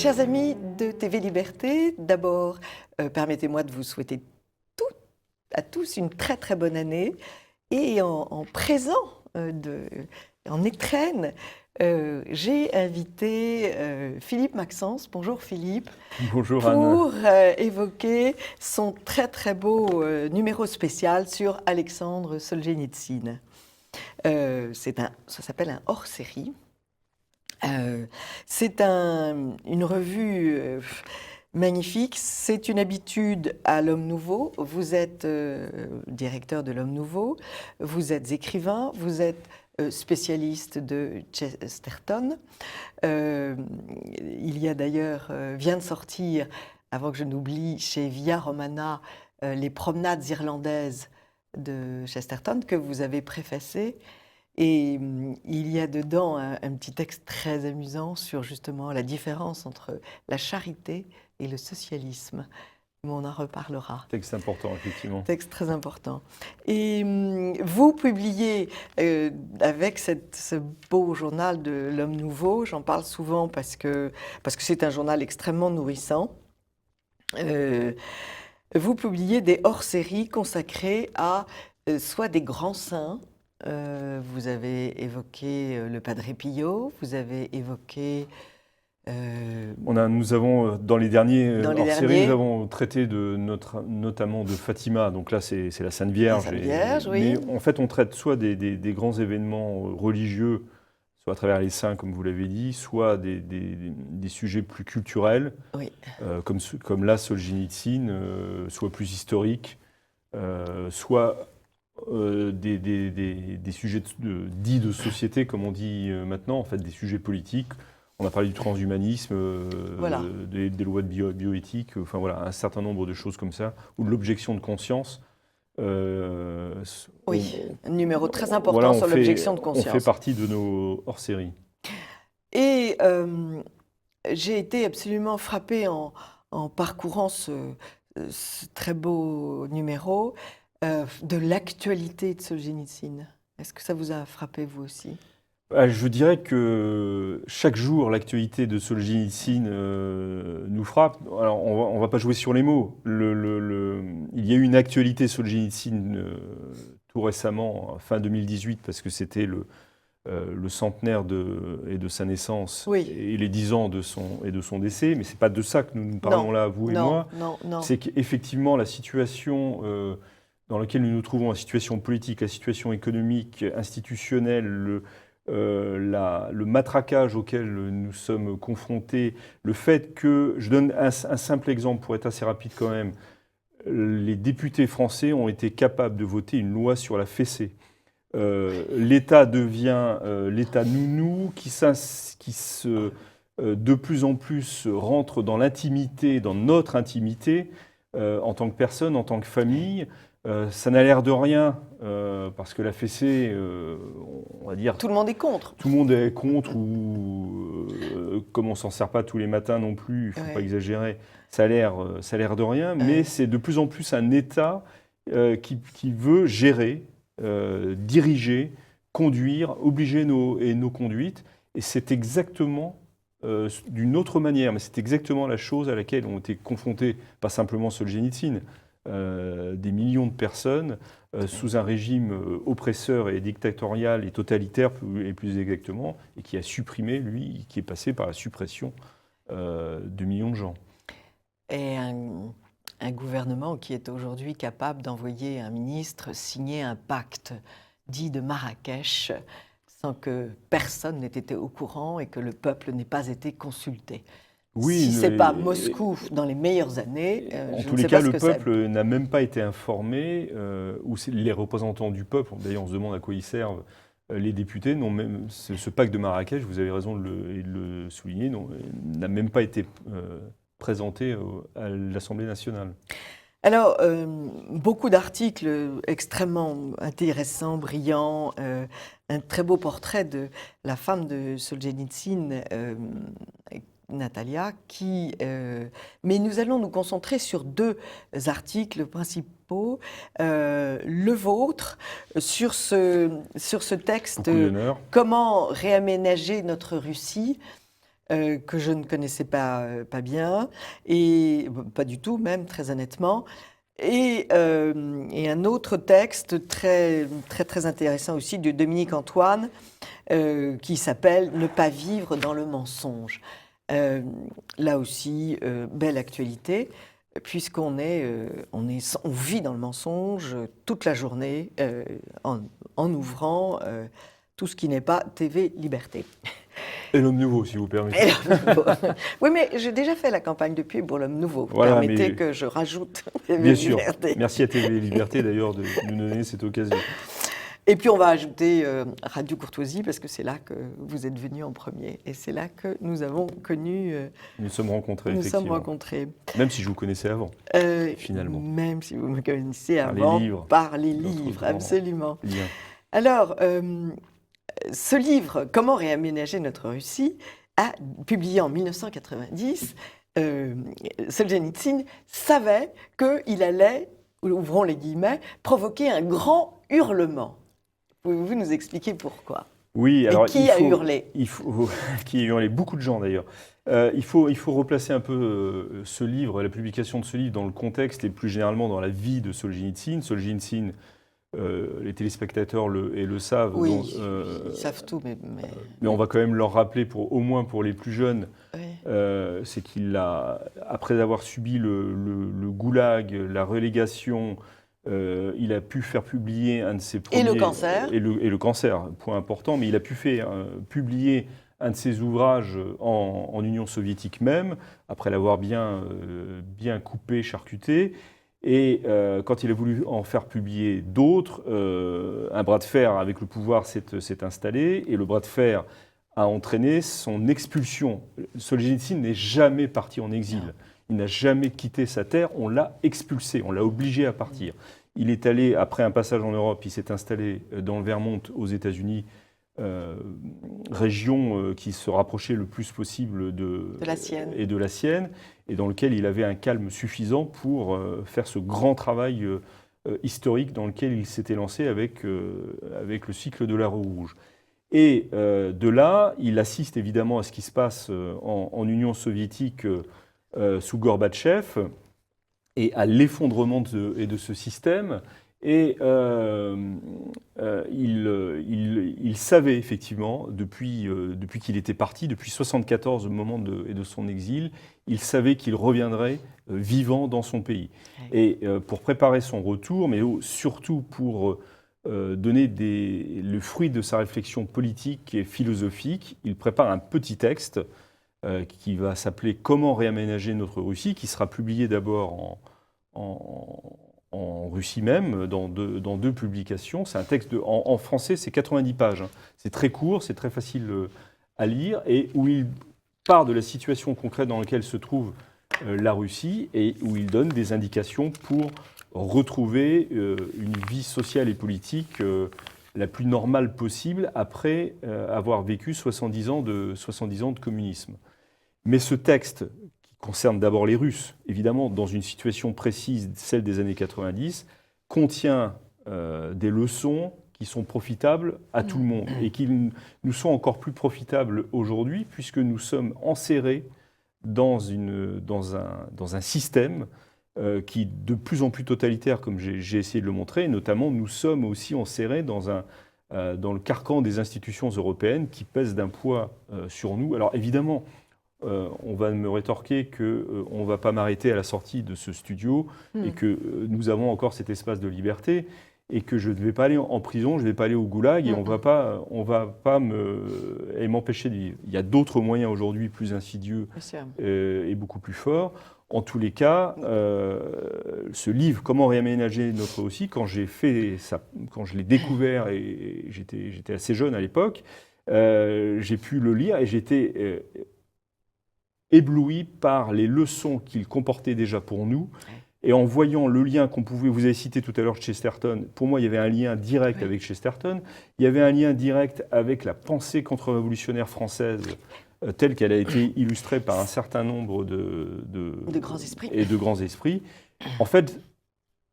Chers amis de TV Liberté, d'abord, permettez-moi de vous souhaiter à tous une très très bonne année. Et en présent, en étrenne, j'ai invité Philippe Maxence. Bonjour Philippe. Bonjour Anne. Pour évoquer son très très beau numéro spécial sur Alexandre Solzhenitsyn. Ça s'appelle un hors-série. C'est une revue magnifique. C'est une habitude à l'Homme Nouveau. Vous êtes directeur de l'Homme Nouveau, vous êtes écrivain, vous êtes spécialiste de Chesterton. Il y a d'ailleurs, vient de sortir, avant que je n'oublie, chez Via Romana, Les Promenades irlandaises de Chesterton, que vous avez préfacé. Et il y a dedans un petit texte très amusant sur justement la différence entre la charité et le socialisme. Mais on en reparlera. Texte important, effectivement. Texte très important. Et vous publiez avec ce beau journal de l'Homme Nouveau, j'en parle souvent parce que c'est un journal extrêmement nourrissant. Vous publiez des hors-séries consacrés à soit des grands saints. Vous avez évoqué le Padre Pio, vous avez évoqué... Nous avons, dans les derniers hors-série, nous avons traité notamment de Fatima, donc là c'est la Sainte Vierge. La Sainte Vierge, oui. Mais en fait on traite soit des grands événements religieux, soit à travers les saints comme vous l'avez dit, soit des sujets plus culturels, oui. comme là Solzhenitsyn, soit plus historiques, soit... des sujets dits de société, comme on dit maintenant, en fait, des sujets politiques. On a parlé du transhumanisme, voilà. des lois de bioéthique, enfin voilà, un certain nombre de choses comme ça, ou de l'objection de conscience. Oui, un numéro très important sur l'objection de conscience. On fait partie de nos hors-séries. Et j'ai été absolument frappée en parcourant ce très beau numéro, de l'actualité de Solzhenitsyn. Est-ce que ça vous a frappé, vous aussi ? Je dirais que chaque jour, l'actualité de Solzhenitsyn nous frappe. Alors, on ne va pas jouer sur les mots. Il y a eu une actualité Solzhenitsyn tout récemment, fin 2018, parce que c'était le centenaire de sa naissance, oui, et les 10 ans de son décès. Mais ce n'est pas de ça que nous parlons là, vous et moi. Non. C'est qu'effectivement, la situation... dans laquelle nous nous trouvons, la situation politique, la situation économique, institutionnelle, le matraquage auquel nous sommes confrontés, le fait que, je donne un simple exemple pour être assez rapide quand même, les députés français ont été capables de voter une loi sur la fessée. L'État devient l'État nounou qui de plus en plus rentre dans l'intimité, dans notre intimité, en tant que personne, en tant que famille. Ça n'a l'air de rien, parce que la fessée, on va dire... Tout le monde est contre. Tout le monde est contre, ou comme on ne s'en sert pas tous les matins non plus, il ne faut pas exagérer, ça a l'air de rien, mais c'est de plus en plus un État qui veut gérer, diriger, conduire, obliger nos conduites, et c'est exactement... d'une autre manière, mais c'est exactement la chose à laquelle ont été confrontés, pas simplement Solzhenitsyn, des millions de personnes sous un régime oppresseur et dictatorial et totalitaire, et plus exactement, et qui a supprimé, lui, qui est passé par la suppression de millions de gens. Et un gouvernement qui est aujourd'hui capable d'envoyer un ministre signer un pacte dit de Marrakech sans que personne n'ait été au courant et que le peuple n'ait pas été consulté. Oui, si ce n'est pas Moscou dans les meilleures années, en tous les cas, le peuple n'a même pas été informé, ou les représentants du peuple, d'ailleurs on se demande à quoi ils servent, les députés, ce pacte de Marrakech, vous avez raison de le souligner, n'a même pas été présenté à l'Assemblée nationale. Alors, beaucoup d'articles extrêmement intéressants, brillants, un très beau portrait de la femme de Solzhenitsyn, Natalia, mais nous allons nous concentrer sur deux articles principaux. Le vôtre, sur ce texte « Comment réaménager notre Russie ». que je ne connaissais pas bien, et pas du tout même, très honnêtement. Et un autre texte très, très, très intéressant aussi de Dominique Antoine, qui s'appelle « Ne pas vivre dans le mensonge ». Là aussi, belle actualité, puisqu'on on vit dans le mensonge toute la journée, en ouvrant tout ce qui n'est pas TV Liberté. Et l'homme nouveau, si vous permettez. Et l'homme nouveau. Oui, mais j'ai déjà fait la campagne de pub pour l'homme nouveau. Vous Voilà, permettez mais que je rajoute TV bien sûr. Liberté. Merci à TV Liberté d'ailleurs de nous donner cette occasion. Et puis on va ajouter Radio Courtoisie, parce que c'est là que vous êtes venu en premier. Et c'est là que nous avons connu... Nous sommes rencontrés, nous effectivement. sommes rencontrés. Même si je vous connaissais avant, finalement. Même si vous me connaissez Par les avant, livres. par les Notre livres, grand absolument. lien. Alors, ce livre, Comment réaménager notre Russie, a publié en 1990. Solzhenitsyn savait qu'il allait, ouvrons les guillemets, provoquer un grand hurlement. Pouvez-vous nous expliquer pourquoi? Oui, alors qui a hurlé? Qui a hurlé? Beaucoup de gens d'ailleurs. Il faut replacer un peu ce livre, la publication de ce livre dans le contexte et plus généralement dans la vie de Solzhenitsyn. Solzhenitsyn, les téléspectateurs le savent. Oui, donc, ils savent tout, mais on va quand même leur rappeler, au moins pour les plus jeunes, oui. c'est qu'il a, après avoir subi le goulag, la relégation, il a pu faire publier un de ses premiers... Et le cancer. Et le cancer, point important, mais il a pu faire publier un de ses ouvrages en Union soviétique même, après l'avoir bien coupé, charcuté. Et quand il a voulu en faire publier d'autres, un bras de fer avec le pouvoir s'est installé, et le bras de fer a entraîné son expulsion. Solzhenitsyn n'est jamais parti en exil. Non. Il n'a jamais quitté sa terre, on l'a expulsé, on l'a obligé à partir. Il est allé, après un passage en Europe, il s'est installé dans le Vermont aux États-Unis, région qui se rapprochait le plus possible de la sienne, et dans lequel il avait un calme suffisant pour faire ce grand travail historique dans lequel il s'était lancé avec le cycle de la Roue Rouge. Et de là, il assiste évidemment à ce qui se passe en Union soviétique sous Gorbatchev et à l'effondrement de ce système. Et il savait effectivement, depuis qu'il était parti, depuis 1974, au moment de son exil, il savait qu'il reviendrait vivant dans son pays. Et pour préparer son retour, mais surtout pour donner le fruit de sa réflexion politique et philosophique, il prépare un petit texte qui va s'appeler « Comment réaménager notre Russie », qui sera publié d'abord en Russie même, dans deux publications. C'est un texte en français, c'est 90 pages. Hein. C'est très court, c'est très facile à lire, et où il part de la situation concrète dans laquelle se trouve la Russie, et où il donne des indications pour retrouver une vie sociale et politique la plus normale possible après avoir vécu 70 ans de communisme. Mais ce texte, qui concerne d'abord les Russes, évidemment, dans une situation précise, celle des années 90, contient des leçons qui sont profitables à tout le monde et qui nous sont encore plus profitables aujourd'hui puisque nous sommes enserrés dans un système qui est de plus en plus totalitaire, comme j'ai essayé de le montrer, et notamment nous sommes aussi enserrés dans le carcan des institutions européennes qui pèsent d'un poids sur nous. Alors évidemment, on va me rétorquer qu'on ne va pas m'arrêter à la sortie de ce studio et que nous avons encore cet espace de liberté et que je ne vais pas aller en prison, je ne vais pas aller au goulag et on va pas m'empêcher de vivre. Il y a d'autres moyens aujourd'hui plus insidieux et beaucoup plus forts. En tous les cas, ce livre, Comment réaménager notre Russie, quand je l'ai découvert et j'étais assez jeune à l'époque, j'ai pu le lire et j'étais ébloui par les leçons qu'il comportait déjà pour nous. Et en voyant le lien qu'on pouvait, vous avez cité tout à l'heure Chesterton, pour moi il y avait un lien direct avec Chesterton, il y avait un lien direct avec la pensée contre-révolutionnaire française telle qu'elle a été illustrée par un certain nombre de grands esprits. Et de grands esprits. En fait,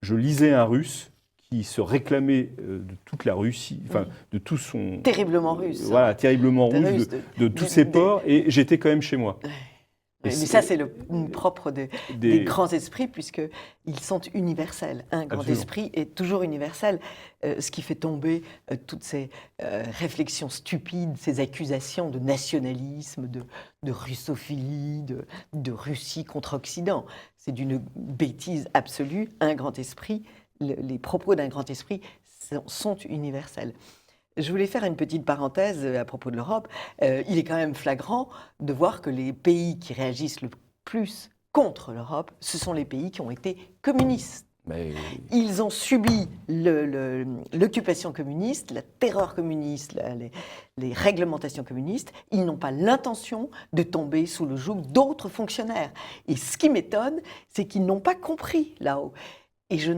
je lisais un Russe qui se réclamait de toute la Russie, enfin de tout son... Terriblement russe. Voilà, terriblement russe de tous ses ports, et j'étais quand même chez moi. Mais ça, c'est le propre des grands esprits, puisqu'ils sont universels. Un grand esprit est toujours universel, ce qui fait tomber toutes ces réflexions stupides, ces accusations de nationalisme, de russophilie, de Russie contre Occident. C'est d'une bêtise absolue. Un grand esprit, les propos d'un grand esprit sont universels. Je voulais faire une petite parenthèse à propos de l'Europe. Il est quand même flagrant de voir que les pays qui réagissent le plus contre l'Europe, ce sont les pays qui ont été communistes. Ils ont subi l'occupation communiste, la terreur communiste, les réglementations communistes. Ils n'ont pas l'intention de tomber sous le joug d'autres fonctionnaires. Et ce qui m'étonne, c'est qu'ils n'ont pas compris là-haut. Et je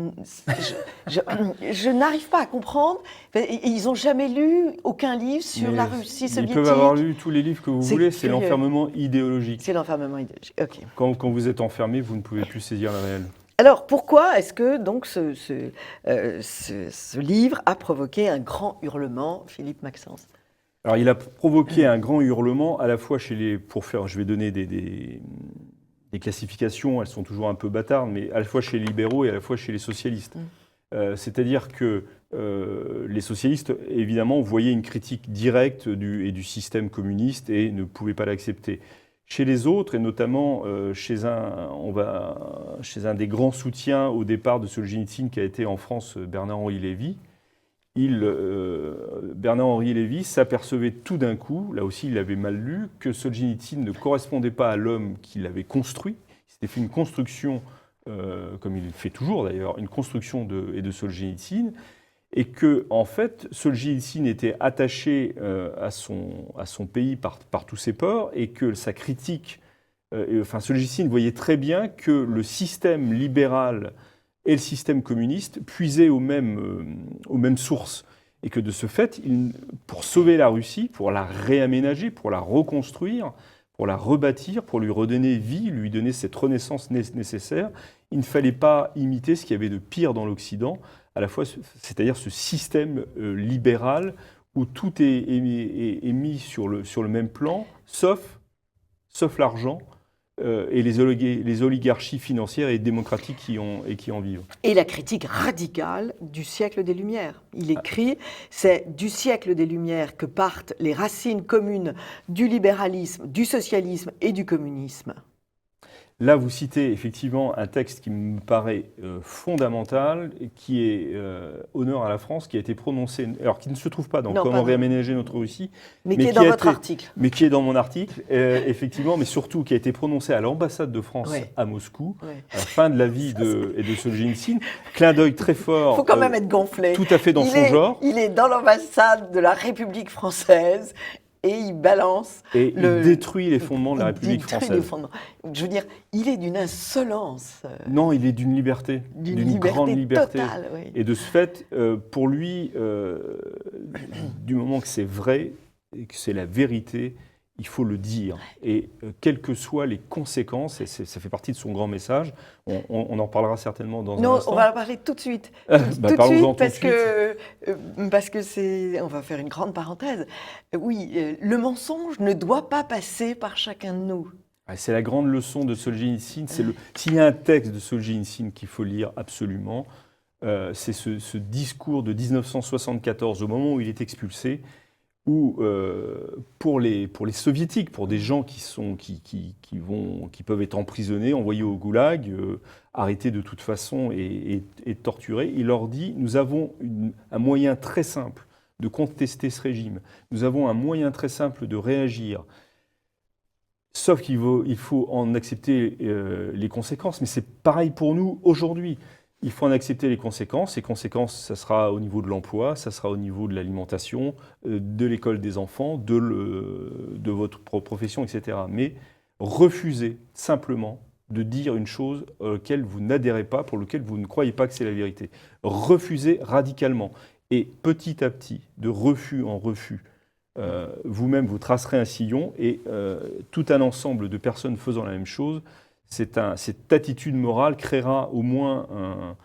n'arrive pas à comprendre. Ils n'ont jamais lu aucun livre sur la Russie soviétique. Ils peuvent avoir lu tous les livres que vous voulez, c'est l'enfermement idéologique. C'est l'enfermement idéologique, ok. Quand vous êtes enfermé, vous ne pouvez plus saisir le réel. Alors, pourquoi est-ce que donc, ce livre a provoqué un grand hurlement, Philippe Maxence? Alors, il a provoqué un grand hurlement, à la fois chez les... je vais donner des classifications, elles sont toujours un peu bâtardes, mais à la fois chez les libéraux et à la fois chez les socialistes. C'est-à-dire que les socialistes, évidemment, voyaient une critique directe du système communiste et ne pouvaient pas l'accepter. Chez les autres, et notamment chez un des grands soutiens au départ de Solzhenitsyn, qui a été en France Bernard-Henri Lévy, Bernard-Henri Lévy s'apercevait tout d'un coup, là aussi il l'avait mal lu, que Solzhenitsyn ne correspondait pas à l'homme qu'il avait construit. Il s'était fait une construction, comme il fait toujours d'ailleurs, une construction de Solzhenitsyn, et que en fait Solzhenitsyn était attaché à son pays par tous ses ports, et que sa critique, Solzhenitsyn voyait très bien que le système libéral et le système communiste puisaient aux mêmes sources. Et que de ce fait, pour sauver la Russie, pour la réaménager, pour la reconstruire, pour la rebâtir, pour lui redonner vie, lui donner cette renaissance nécessaire, il ne fallait pas imiter ce qu'il y avait de pire dans l'Occident, à la fois, c'est-à-dire ce système libéral où tout est mis sur le même plan, sauf l'argent, et les oligarchies financières et démocratiques qui en vivent. Et la critique radicale du siècle des Lumières. Il écrit, c'est du siècle des Lumières que partent les racines communes du libéralisme, du socialisme et du communisme. Là, vous citez effectivement un texte qui me paraît fondamental, qui est Honneur à la France, qui a été prononcé, alors qui ne se trouve pas dans Comment réaménager notre Russie, mais qui est dans votre article. Mais qui est dans mon article, effectivement, mais surtout qui a été prononcé à l'ambassade de France à Moscou, à la fin de la vie de Solzhenitsyn. Clin d'œil très fort. Il faut quand même être gonflé. Tout à fait dans son genre. Il est dans l'ambassade de la République française. Et il balance. Et il détruit les fondements de la République française. Je veux dire, il est d'une insolence. Non, il est d'une liberté. D'une grande liberté. Totale, oui. Et de ce fait, pour lui, du moment que c'est vrai et que c'est la vérité, il faut le dire. Et quelles que soient les conséquences, et ça fait partie de son grand message, on en parlera certainement dans un instant. Non, on va en parler tout de suite. Parce que c'est... On va faire une grande parenthèse. Oui, le mensonge ne doit pas passer par chacun de nous. C'est la grande leçon de Solzhenitsyn. S'il y a un texte de Solzhenitsyn qu'il faut lire absolument, c'est ce discours de 1974, au moment où il est expulsé, où pour les soviétiques, pour des gens qui peuvent être emprisonnés, envoyés au goulag, arrêtés de toute façon et torturés, il leur dit « Nous avons un moyen très simple de contester ce régime, nous avons un moyen très simple de réagir, sauf qu'il faut en accepter les conséquences. Mais c'est pareil pour nous aujourd'hui. Il faut en accepter les conséquences. Les conséquences, ça sera au niveau de l'emploi, ça sera au niveau de l'alimentation, de l'école des enfants, de votre profession, etc. Mais refusez simplement de dire une chose auquel vous n'adhérez pas, pour laquelle vous ne croyez pas que c'est la vérité. Refusez radicalement. Et petit à petit, de refus en refus, vous-même vous tracerez un sillon et tout un ensemble de personnes faisant la même chose, cette attitude morale créera au moins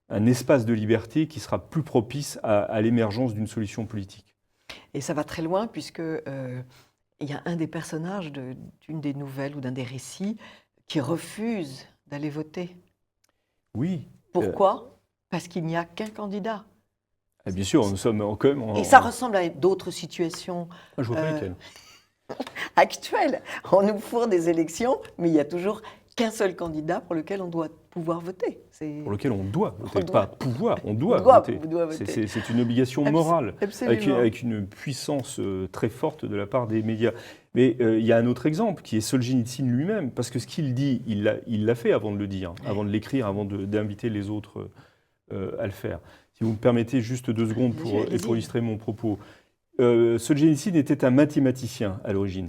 un espace de liberté qui sera plus propice à l'émergence d'une solution politique. Et ça va très loin puisque il y a un des personnages d'une des nouvelles ou d'un des récits qui refuse d'aller voter. Oui. Pourquoi? Parce qu'il n'y a qu'un candidat. Et bien sûr, nous sommes quand même... Et ça ressemble à d'autres situations Je vois pas lesquelles. actuelles. On nous fourre des élections, mais il n'y a toujours qu'un seul candidat pour lequel on doit pouvoir voter. Pour lequel on doit voter, On pas pouvoir, on doit voter. voter. C'est une obligation morale, Absolument. avec une puissance très forte de la part des médias. Mais il y a un autre exemple qui est Solzhenitsyn lui-même, parce que ce qu'il dit, il l'a fait avant de le dire, avant de l'écrire, avant d'inviter les autres à le faire. Si vous me permettez juste 2 secondes pour illustrer mon propos. Solzhenitsyn était un mathématicien à l'origine,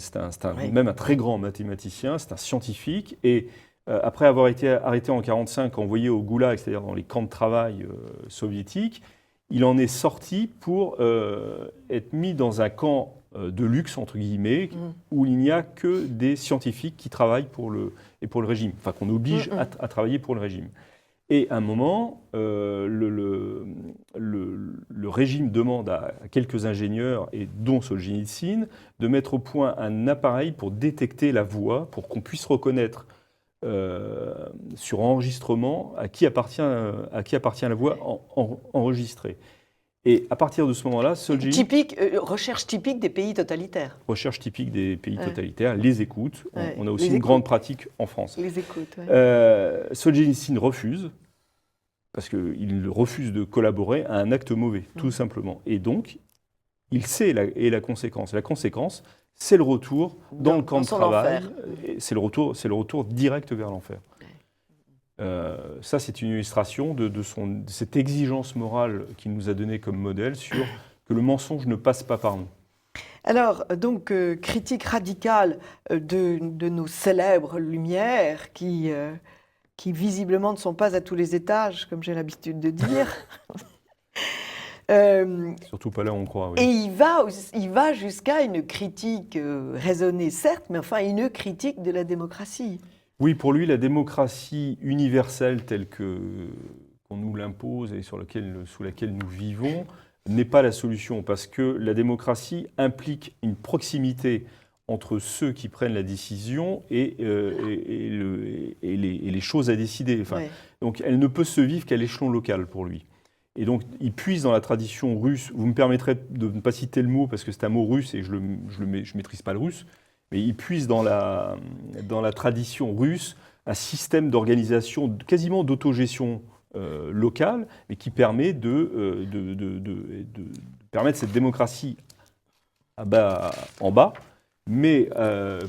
même un très grand mathématicien, c'est un scientifique, et après avoir été arrêté en 1945, envoyé au Goulag, c'est-à-dire dans les camps de travail soviétiques, il en est sorti pour être mis dans un camp de luxe, entre guillemets, où il n'y a que des scientifiques qui travaillent pour le régime, enfin qu'on oblige à travailler pour le régime. Et à un moment, le régime demande à quelques ingénieurs, et dont Solzhenitsyn, de mettre au point un appareil pour détecter la voix, pour qu'on puisse reconnaître sur enregistrement à qui appartient la voix enregistrée. Et à partir de ce moment-là, recherche typique des pays totalitaires. Recherche typique des pays totalitaires, les écoutes. On a aussi une grande pratique en France. Les écoutes, ouais. Solzhenitsyn refuse, parce qu'il refuse de collaborer à un acte mauvais, tout simplement. Et donc, il sait la conséquence. La conséquence, c'est le retour dans le camp de travail. C'est le retour direct vers l'enfer. Ça, c'est une illustration de cette exigence morale qu'il nous a donnée comme modèle sur que le mensonge ne passe pas par nous. Alors, donc, critique radicale de nos célèbres lumières qui visiblement ne sont pas à tous les étages, comme j'ai l'habitude de dire. Surtout pas là où on croit. Oui. Et il va jusqu'à une critique raisonnée, certes, mais enfin une critique de la démocratie. Oui, pour lui, la démocratie universelle telle qu'on nous l'impose et sous laquelle nous vivons n'est pas la solution, parce que la démocratie implique une proximité entre ceux qui prennent la décision et les choses à décider. Enfin, donc elle ne peut se vivre qu'à l'échelon local pour lui. Et donc, il puise dans la tradition russe. Vous me permettrez de ne pas citer le mot, parce que c'est un mot russe et je maîtrise pas le russe, mais il puise dans la tradition russe un système d'organisation, quasiment d'autogestion locale, mais qui permet de permettre cette démocratie en bas, mais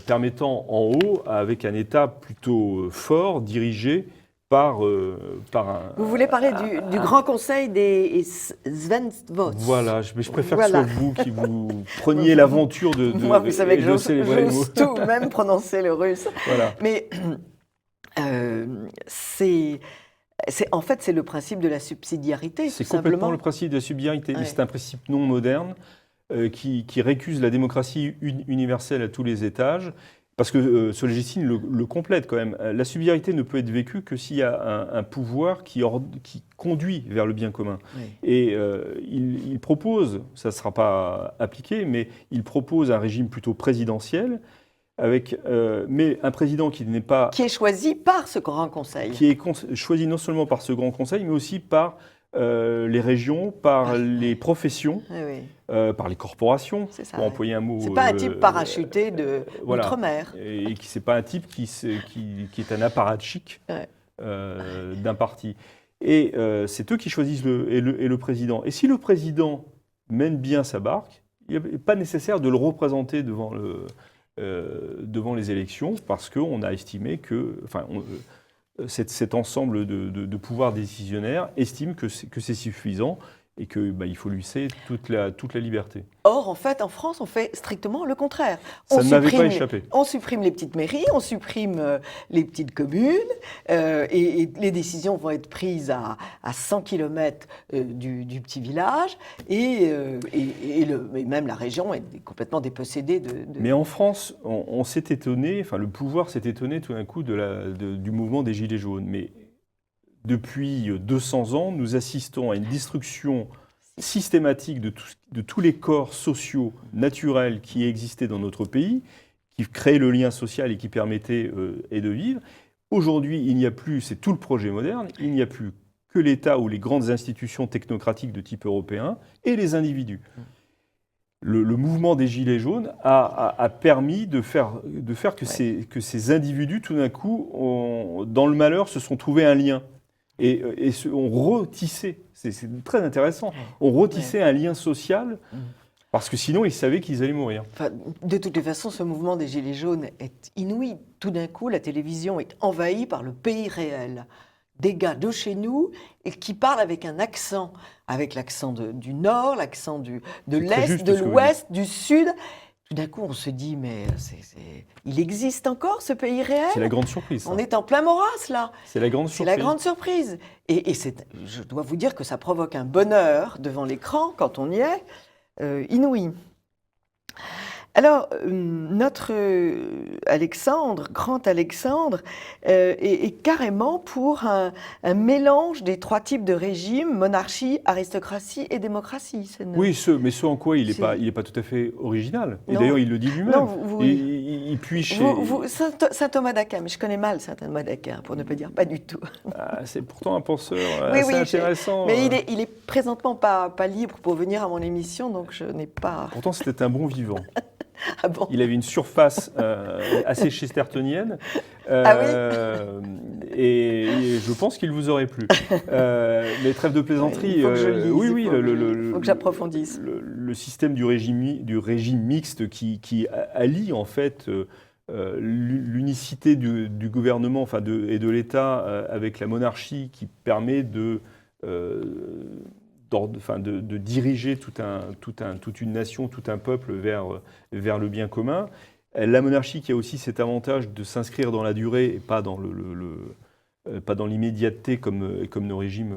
permettant en haut, avec un État plutôt fort, dirigé par un... Vous voulez parler du Grand Conseil des Svenvots. Voilà, je préfère que ce soit vous qui vous preniez l'aventure de... Moi, vous savez que j'ose tout, même prononcer le russe. Voilà. Mais en fait, c'est le principe de la subsidiarité, c'est complètement le principe de la subsidiarité. Ouais. C'est un principe non moderne qui récuse la démocratie universelle à tous les étages. Parce que Solzhenitsyn le complète quand même. La subsidiarité ne peut être vécue que s'il y a un pouvoir qui conduit vers le bien commun. Oui. Et il propose, ça ne sera pas appliqué, mais il propose un régime plutôt présidentiel, mais un président qui n'est pas... Qui est choisi par ce grand conseil. Qui est choisi non seulement par ce grand conseil, mais aussi par les régions, par les professions, par les corporations, pour employer un mot... C'est pas un type parachuté d'outre-mer. Et c'est pas un type qui est un apparatchik d'un parti. Et c'est eux qui choisissent le président. Et si le président mène bien sa barque, il n'est pas nécessaire de le représenter devant les élections, parce qu'on a estimé que... cet ensemble de pouvoirs décisionnaires estime que c'est suffisant et qu'il faut lui laisser toute la liberté. Or, en fait, en France, on fait strictement le contraire. Ça ne m'avait pas échappé. On supprime les petites mairies, on supprime les petites communes, et les décisions vont être prises à 100 km du petit village, et même la région est complètement dépossédée de... Mais en France, on s'est étonné, enfin le pouvoir s'est étonné tout d'un coup du mouvement des Gilets jaunes. Mais depuis 200 ans, nous assistons à une destruction systématique de tous les corps sociaux naturels qui existaient dans notre pays, qui créaient le lien social et qui permettaient de vivre. Aujourd'hui, il n'y a plus, c'est tout le projet moderne, il n'y a plus que l'État ou les grandes institutions technocratiques de type européen et les individus. Le mouvement des Gilets jaunes a permis de faire que ces individus, tout d'un coup, dans le malheur, se sont trouvés un lien. Et on retissait, c'est très intéressant, on retissait un lien social parce que sinon ils savaient qu'ils allaient mourir. Enfin, de toutes les façons, ce mouvement des Gilets jaunes est inouï. Tout d'un coup, la télévision est envahie par le pays réel. Des gars de chez nous et qui parlent avec un accent, avec l'accent du Nord, l'accent de l'Est, de l'Ouest, du Sud. Tout d'un coup, on se dit, mais il existe encore ce pays réel ? C'est la grande surprise. On est en plein Maurras, là. C'est la grande surprise. C'est la grande surprise. Et je dois vous dire que ça provoque un bonheur devant l'écran, quand on y est, inouï. Alors, notre Alexandre, grand Alexandre, est carrément pour un mélange des trois types de régimes, monarchie, aristocratie et démocratie. Oui, mais ce en quoi il n'est pas tout à fait original. Et d'ailleurs, il le dit lui-même. Non, il puise chez... Saint Thomas d'Aquin, mais je connais mal Saint Thomas d'Aquin, pour ne pas dire pas du tout. C'est pourtant un penseur assez intéressant. Mais il est présentement pas libre pour venir à mon émission, donc je n'ai pas... Pourtant, c'était un bon vivant. Ah bon ? Il avait une surface assez chestertonienne. Ah oui ? Et je pense qu'il vous aurait plu. Mais trêve de plaisanterie. Il faut que je lise, il faut que j'approfondisse. Le système du régime mixte qui allie en fait l'unicité du gouvernement et de l'État avec la monarchie qui permet de diriger toute une nation, tout un peuple vers le bien commun. La monarchie qui a aussi cet avantage de s'inscrire dans la durée et pas dans l'immédiateté comme nos régimes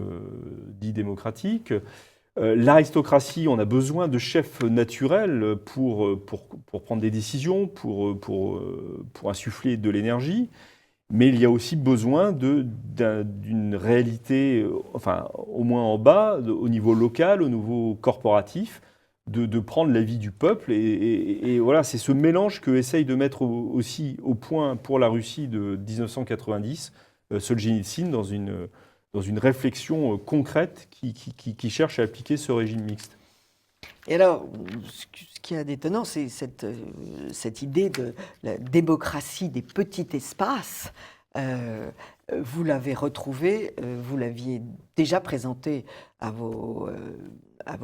dits démocratiques. L'aristocratie, on a besoin de chefs naturels pour prendre des décisions, pour insuffler de l'énergie. Mais il y a aussi besoin d'une réalité, enfin au moins en bas, au niveau local, au niveau corporatif, de prendre l'avis du peuple. Et voilà, c'est ce mélange que essaye de mettre aussi au point pour la Russie de 1990, Solzhenitsyn, dans une réflexion concrète qui cherche à appliquer ce régime mixte. Et alors, ce qui est d'étonnant, c'est cette idée de la démocratie des petits espaces. Vous l'avez retrouvée, vous l'aviez déjà présentée à vos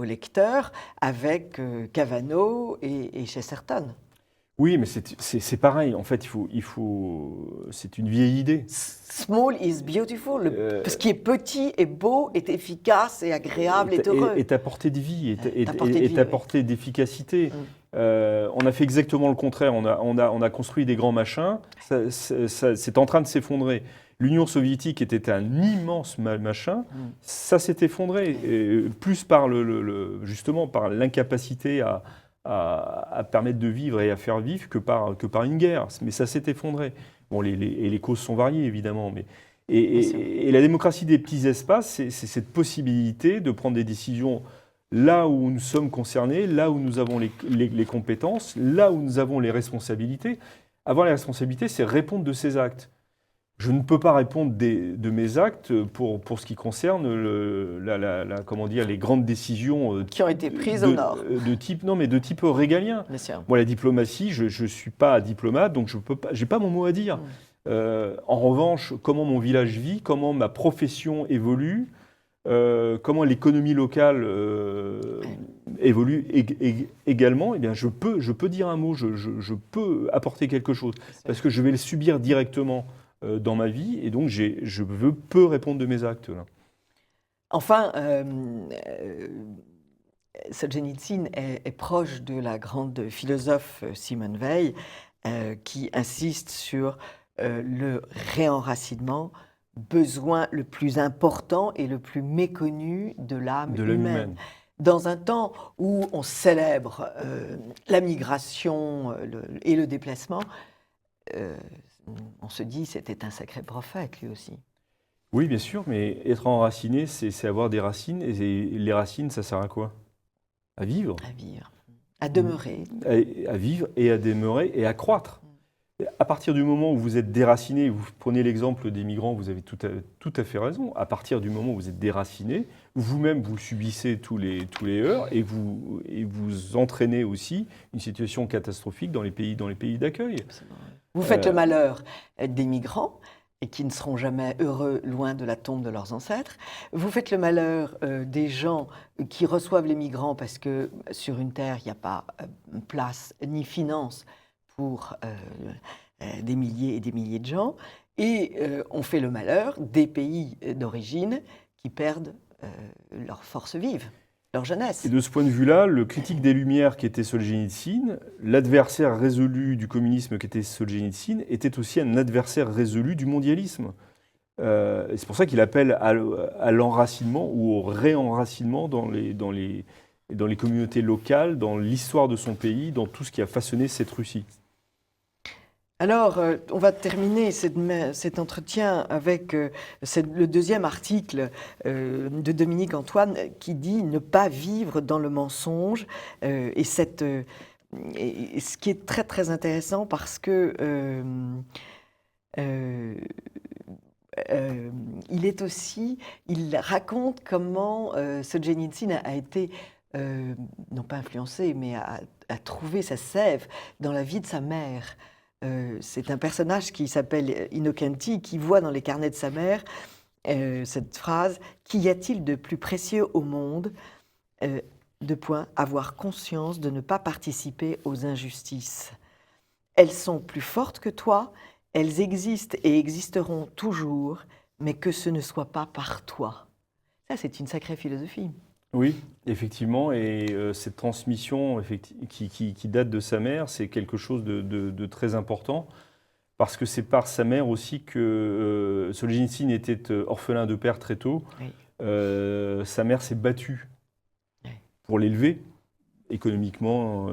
lecteurs avec Cavanaugh et Chesterton. Oui, mais c'est pareil. En fait, c'est une vieille idée. Small is beautiful. Ce qui est petit est beau, est efficace, est agréable, est heureux. Est à portée de vie, est à portée d'efficacité. On a fait exactement le contraire. On a construit des grands machins. C'est en train de s'effondrer. L'Union soviétique était un immense machin. Ça s'est effondré. Plus justement par l'incapacité à permettre de vivre et à faire vivre que par une guerre. Mais ça s'est effondré. Bon, les causes sont variées, évidemment. Et la démocratie des petits espaces, c'est cette possibilité de prendre des décisions là où nous sommes concernés, là où nous avons les compétences, là où nous avons les responsabilités. Avoir les responsabilités, c'est répondre de ses actes. Je ne peux pas répondre de mes actes pour ce qui concerne les grandes décisions qui ont été prises au Nord. De type régalien. Moi, la diplomatie, je ne suis pas diplomate, donc je n'ai pas mon mot à dire. En revanche, comment mon village vit, comment ma profession évolue, comment l'économie locale évolue également, eh bien, je peux dire un mot, je peux apporter quelque chose, parce que je vais le subir directement dans ma vie, et donc je peux répondre de mes actes. Là. Enfin, Solzhenitsyn est proche de la grande philosophe Simone Weil, qui insiste sur le réenracinement, besoin le plus important et le plus méconnu de l'âme humaine. Dans un temps où on célèbre la migration et le déplacement, on se dit c'était un sacré prophète lui aussi. Oui, bien sûr, mais être enraciné, c'est avoir des racines. Et les racines, ça sert à quoi? À vivre. À vivre, à demeurer. À vivre et à demeurer et à croître. À partir du moment où vous êtes déraciné, vous prenez l'exemple des migrants, vous avez tout à fait raison. À partir du moment où vous êtes déraciné, vous-même vous subissez tous les heurts et vous entraînez aussi une situation catastrophique dans les pays d'accueil. Vous faites le malheur des migrants et qui ne seront jamais heureux loin de la tombe de leurs ancêtres. Vous faites le malheur des gens qui reçoivent les migrants parce que sur une terre, il n'y a pas place ni finance pour des milliers et des milliers de gens. Et on fait le malheur des pays d'origine qui perdent leur force vive, leur jeunesse. Et de ce point de vue-là, le critique des Lumières qui était Solzhenitsyn, l'adversaire résolu du communisme qui était Solzhenitsyn, était aussi un adversaire résolu du mondialisme. Et c'est pour ça qu'il appelle à l'enracinement ou au réenracinement dans les communautés locales, dans l'histoire de son pays, dans tout ce qui a façonné cette Russie. Alors, on va terminer cet entretien avec le deuxième article de Dominique Antoine qui dit « Ne pas vivre dans le mensonge ». Et ce qui est très très intéressant parce que il raconte comment Solzhenitsyn a été, non pas influencé, mais a trouvé sa sève dans la vie de sa mère. C'est un personnage qui s'appelle Innocenti, qui voit dans les carnets de sa mère cette phrase « Qu'y a-t-il de plus précieux au monde avoir conscience de ne pas participer aux injustices. Elles sont plus fortes que toi, elles existent et existeront toujours, mais que ce ne soit pas par toi. » Ça, c'est une sacrée philosophie. Oui, effectivement, et cette transmission qui date de sa mère, c'est quelque chose de très important, parce que c'est par sa mère aussi que Solzhenitsyn était orphelin de père très tôt. Oui. Sa mère s'est battue pour l'élever, économiquement,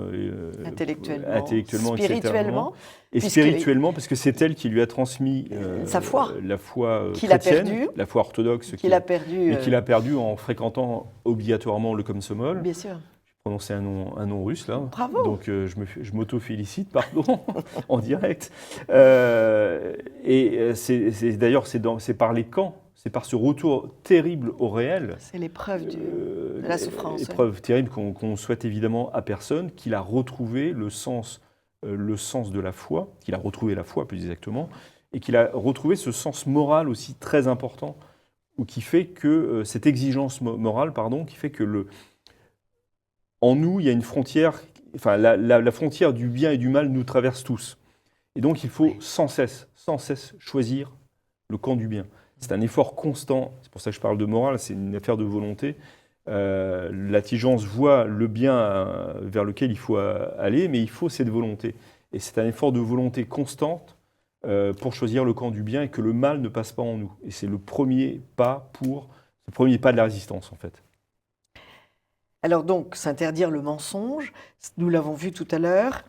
intellectuellement, spirituellement. Et spirituellement, parce que c'est elle qui lui a transmis sa foi, la foi qu'il chrétienne, a perdue, la foi orthodoxe, qu'il a perdue, et qu'il a perdue en fréquentant obligatoirement le komsomol. Bien sûr. J'ai prononcé un nom russe là. Bravo. Donc je m'auto-félicite, pardon, en direct. Et d'ailleurs c'est par les camps. C'est par ce retour terrible au réel. C'est l'épreuve de la souffrance. L'épreuve terrible qu'on souhaite évidemment à personne, qu'il a retrouvé le sens de la foi, qu'il a retrouvé la foi plus exactement, et qu'il a retrouvé ce sens moral aussi très important, ou qui fait que cette exigence morale, qui fait que en nous il y a une frontière, enfin la frontière du bien et du mal nous traverse tous, et donc il faut sans cesse choisir le camp du bien. C'est un effort constant, c'est pour ça que je parle de morale, c'est une affaire de volonté. L'intelligence voit le bien vers lequel il faut aller, mais il faut cette volonté. Et c'est un effort de volonté constante pour choisir le camp du bien et que le mal ne passe pas en nous. Et c'est le premier pas de la résistance, en fait. Alors donc, s'interdire le mensonge, nous l'avons vu tout à l'heure,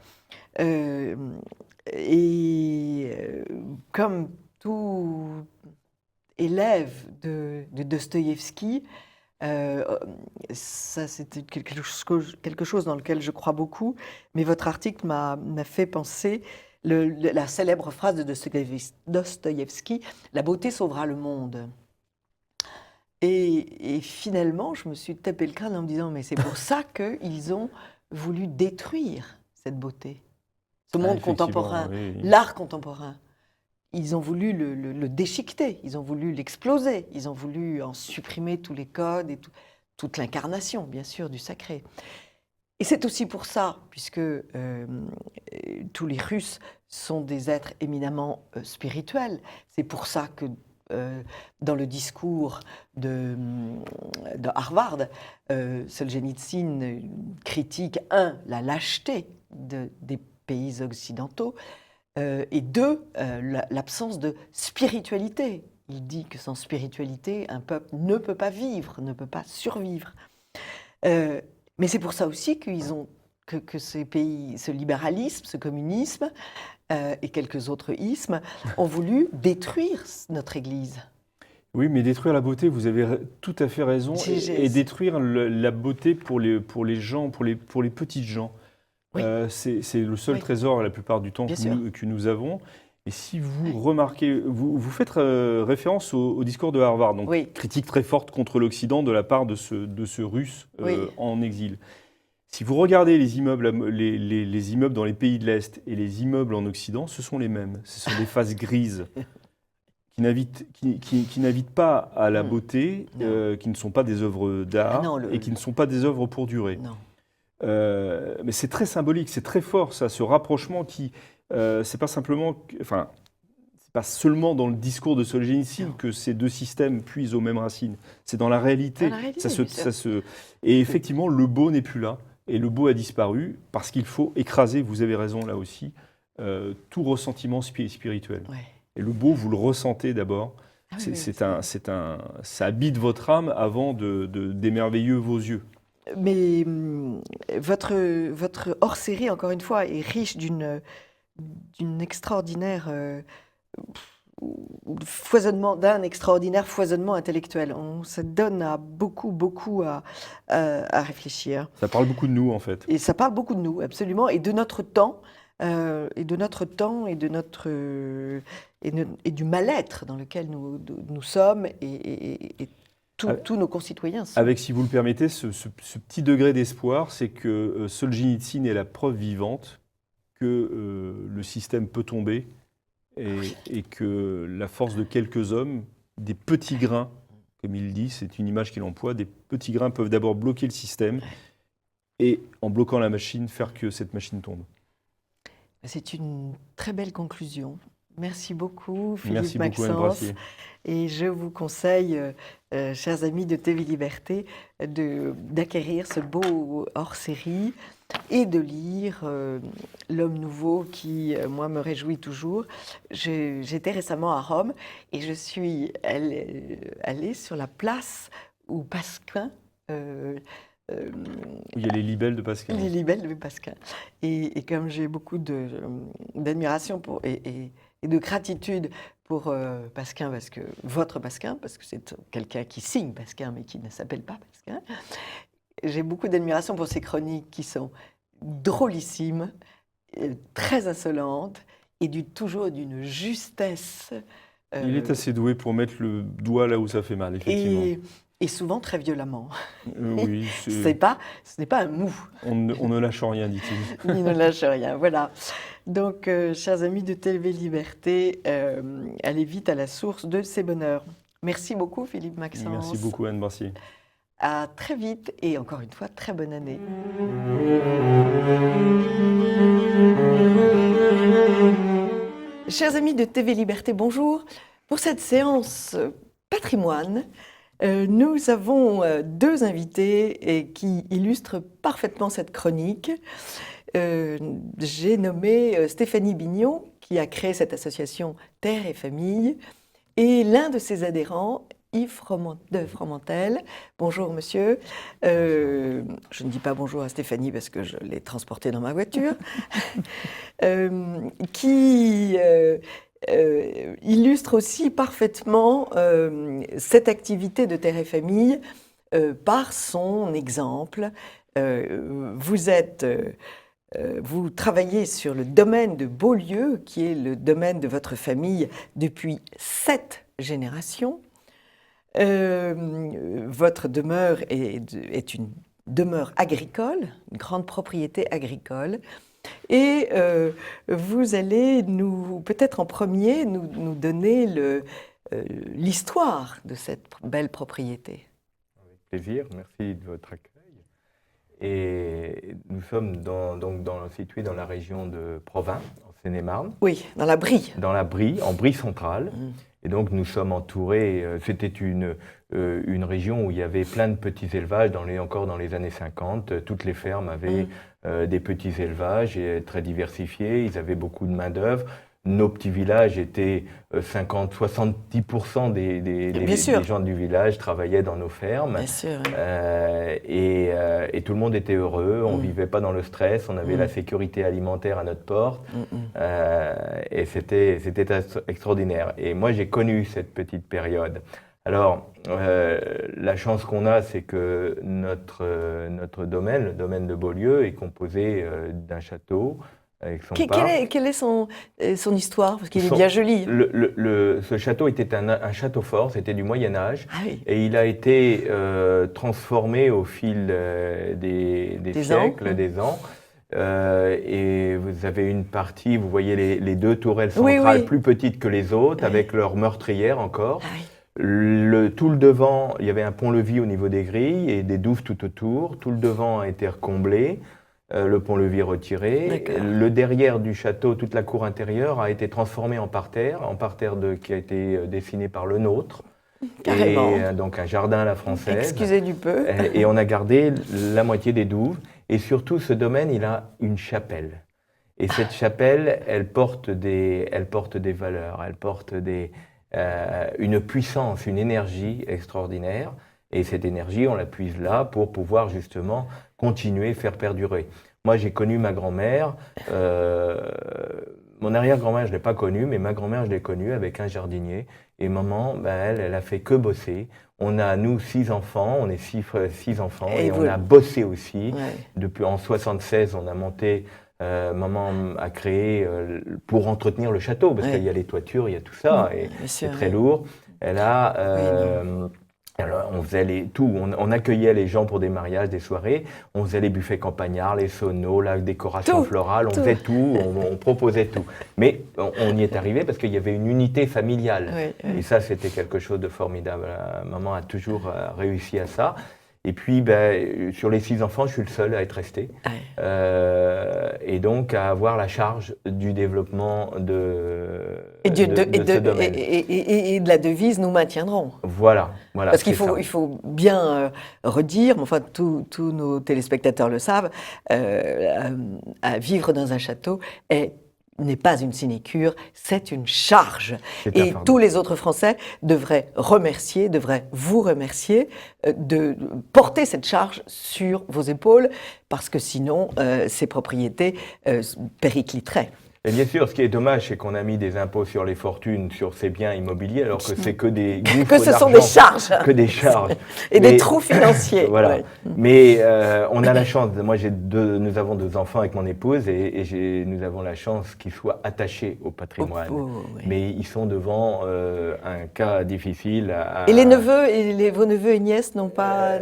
comme tout élève de Dostoïevski, ça c'est quelque chose dans lequel je crois beaucoup, mais votre article m'a fait penser la célèbre phrase de Dostoïevski, « La beauté sauvera le monde ». Et finalement, je me suis tapé le crâne en me disant, mais c'est pour ça qu'ils ont voulu détruire cette beauté, ce monde contemporain, oui. L'art contemporain. Ils ont voulu le déchiqueter, ils ont voulu l'exploser, ils ont voulu en supprimer tous les codes et toute l'incarnation, bien sûr, du sacré. Et c'est aussi pour ça, puisque tous les Russes sont des êtres éminemment spirituels, c'est pour ça que dans le discours de Harvard, Solzhenitsyn critique, la lâcheté des pays occidentaux, et deux, l'absence de spiritualité. Il dit que sans spiritualité, un peuple ne peut pas vivre, ne peut pas survivre. Mais c'est pour ça aussi que ces pays, ce libéralisme, ce communisme et quelques autres ismes ont voulu détruire notre Église. Oui, mais détruire la beauté, vous avez tout à fait raison, et détruire la beauté pour les gens, pour les petites gens. Oui. C'est le seul trésor la plupart du temps que nous avons. Et si vous remarquez, vous faites référence au discours de Harvard, donc critique très forte contre l'Occident de la part de ce Russe en exil. Si vous regardez les immeubles, les immeubles dans les pays de l'Est et les immeubles en Occident, ce sont les mêmes. Ce sont des faces grises qui n'invitent pas à la beauté, qui ne sont pas des œuvres d'art et qui ne sont pas des œuvres pour durer. Non. Mais c'est très symbolique, c'est très fort, ça, ce rapprochement qui, c'est pas simplement, enfin, c'est pas seulement dans le discours de Solzhenitsyn que ces deux systèmes puisent aux mêmes racines. C'est dans la réalité. Et effectivement, le beau n'est plus là, et le beau a disparu parce qu'il faut écraser. Vous avez raison là aussi, tout ressentiment spirituel. Ouais. Et le beau, vous le ressentez d'abord. Ça habite votre âme avant d'émerveiller vos yeux. Mais votre hors-série, encore une fois, est riche d'une extraordinaire foisonnement, d'un extraordinaire foisonnement intellectuel. Ça donne à beaucoup à réfléchir. Ça parle beaucoup de nous, en fait. Et ça parle beaucoup de nous, absolument, et de notre temps, et du mal-être dans lequel nous sommes, et tous nos concitoyens sont. Avec, si vous le permettez, ce petit degré d'espoir, c'est que Solzhenitsyn est la preuve vivante que le système peut tomber et que la force de quelques hommes, des petits grains, comme il dit, c'est une image qu'il emploie, des petits grains peuvent d'abord bloquer le système et, en bloquant la machine, faire que cette machine tombe. C'est une très belle conclusion. Merci beaucoup, Philippe Maxence. Et je vous conseille, chers amis de TV Liberté, d'acquérir ce beau hors-série et de lire L'Homme Nouveau qui, moi, me réjouit toujours. J'étais récemment à Rome et je suis allée sur la place où Pasquin... il y a les libelles de Pasquin. Les libelles de Pasquin. Et comme j'ai beaucoup d'admiration et de gratitude pour Pasquin, votre Pasquin, parce que c'est quelqu'un qui signe Pasquin, mais qui ne s'appelle pas Pasquin, j'ai beaucoup d'admiration pour ses chroniques qui sont drôlissimes, très insolentes, et toujours d'une justesse. Il est assez doué pour mettre le doigt là où ça fait mal, effectivement. Et souvent très violemment. Oui, ce n'est pas un mou. On ne lâche rien, dit-il. Il ne lâche rien, voilà. Donc, chers amis de TV Liberté, allez vite à la source de ces bonheurs. Merci beaucoup, Philippe Maxence. Merci beaucoup, Anne Brassier. À très vite et encore une fois, très bonne année. Chers amis de TV Liberté, bonjour. Pour cette séance patrimoine, nous avons deux invités qui illustrent parfaitement cette chronique. J'ai nommé Stéphanie Bignon, qui a créé cette association Terre et Famille, et l'un de ses adhérents, Yves de Fromentel. Bonjour monsieur. Je ne dis pas bonjour à Stéphanie parce que je l'ai transportée dans ma voiture. Qui illustre aussi parfaitement cette activité de Terre et Famille par son exemple. Vous travaillez sur le domaine de Beaulieu, qui est le domaine de votre famille depuis 7 générations. Votre demeure est une demeure agricole, une grande propriété agricole. Et vous allez peut-être en premier, nous donner l'histoire de cette belle propriété. Avec plaisir, merci de votre accueil. Et nous sommes situés dans la région de Provins, en Seine-et-Marne. Oui, dans la Brie. Dans la Brie, en Brie centrale. Et donc nous sommes entourés, c'était une région où il y avait plein de petits élevages, encore dans les années 50. Toutes les fermes avaient des petits élevages très diversifiés, ils avaient beaucoup de main-d'œuvre. Nos petits villages étaient 70% des gens du village travaillaient dans nos fermes. Bien sûr. Et tout le monde était heureux, on ne vivait pas dans le stress, on avait la sécurité alimentaire à notre porte. Et c'était extraordinaire. Et moi, j'ai connu cette petite période. Alors, la chance qu'on a, c'est que notre domaine, le domaine de Beaulieu, est composé d'un château avec son parc. Quelle est son histoire? Parce qu'il est bien joli. Ce château était un château fort, c'était du Moyen-Âge, Ah oui. et il a été transformé au fil des siècles, des ans. Et vous avez une partie, vous voyez les deux tourelles centrales plus petites que les autres, avec leur meurtrière encore. Ah oui. Tout le devant, il y avait un pont-levis au niveau des grilles et des douves tout autour. Tout le devant a été recomblé, le pont-levis retiré. Le derrière du château, toute la cour intérieure a été transformée en parterre qui a été dessiné par le nôtre. Carrément. Et donc un jardin à la française. Excusez du peu. Et on a gardé la moitié des douves. Et surtout, ce domaine, il a une chapelle. Et cette chapelle, elle porte des valeurs, elle porte une puissance, une énergie extraordinaire. Et cette énergie, on la puise là pour pouvoir justement continuer, faire perdurer. Moi, j'ai connu ma grand-mère. Mon arrière-grand-mère, je ne l'ai pas connue, mais ma grand-mère, je l'ai connue avec un jardinier. Et maman, elle a fait que bosser. On a, nous, 6 enfants, on est six enfants, et on a bossé aussi. Ouais. Depuis, en 76, on a monté, maman a créé pour entretenir le château, parce qu'il y a les toitures, il y a tout ça, et c'est très lourd. Elle a... alors, on faisait on accueillait les gens pour des mariages, des soirées, on faisait les buffets campagnards, les sonos, la décoration florale, on faisait tout, on proposait tout. Mais on y est arrivé parce qu'il y avait une unité familiale. Et ça, c'était quelque chose de formidable. Maman a toujours réussi à ça. Et puis, sur les 6 enfants, je suis le seul à être resté. Et donc, à avoir la charge du développement de ce domaine. Et de la devise, nous maintiendrons. Voilà. Parce qu'il faut bien redire, enfin, tous nos téléspectateurs le savent, à vivre dans un château n'est pas une sinécure, c'est une charge. Et tous les autres Français devraient vous remercier de porter cette charge sur vos épaules, parce que sinon, ces propriétés péricliteraient. Et bien sûr, ce qui est dommage, c'est qu'on a mis des impôts sur les fortunes, sur ces biens immobiliers, alors que c'est que des gouffres que ce sont des charges. Que des charges. Et des trous financiers. Voilà. Ouais. Mais on a la chance, moi nous avons 2 enfants avec mon épouse, et nous avons la chance qu'ils soient attachés au patrimoine. Mais ils sont devant un cas difficile. Et les neveux, vos neveux et nièces n'ont pas...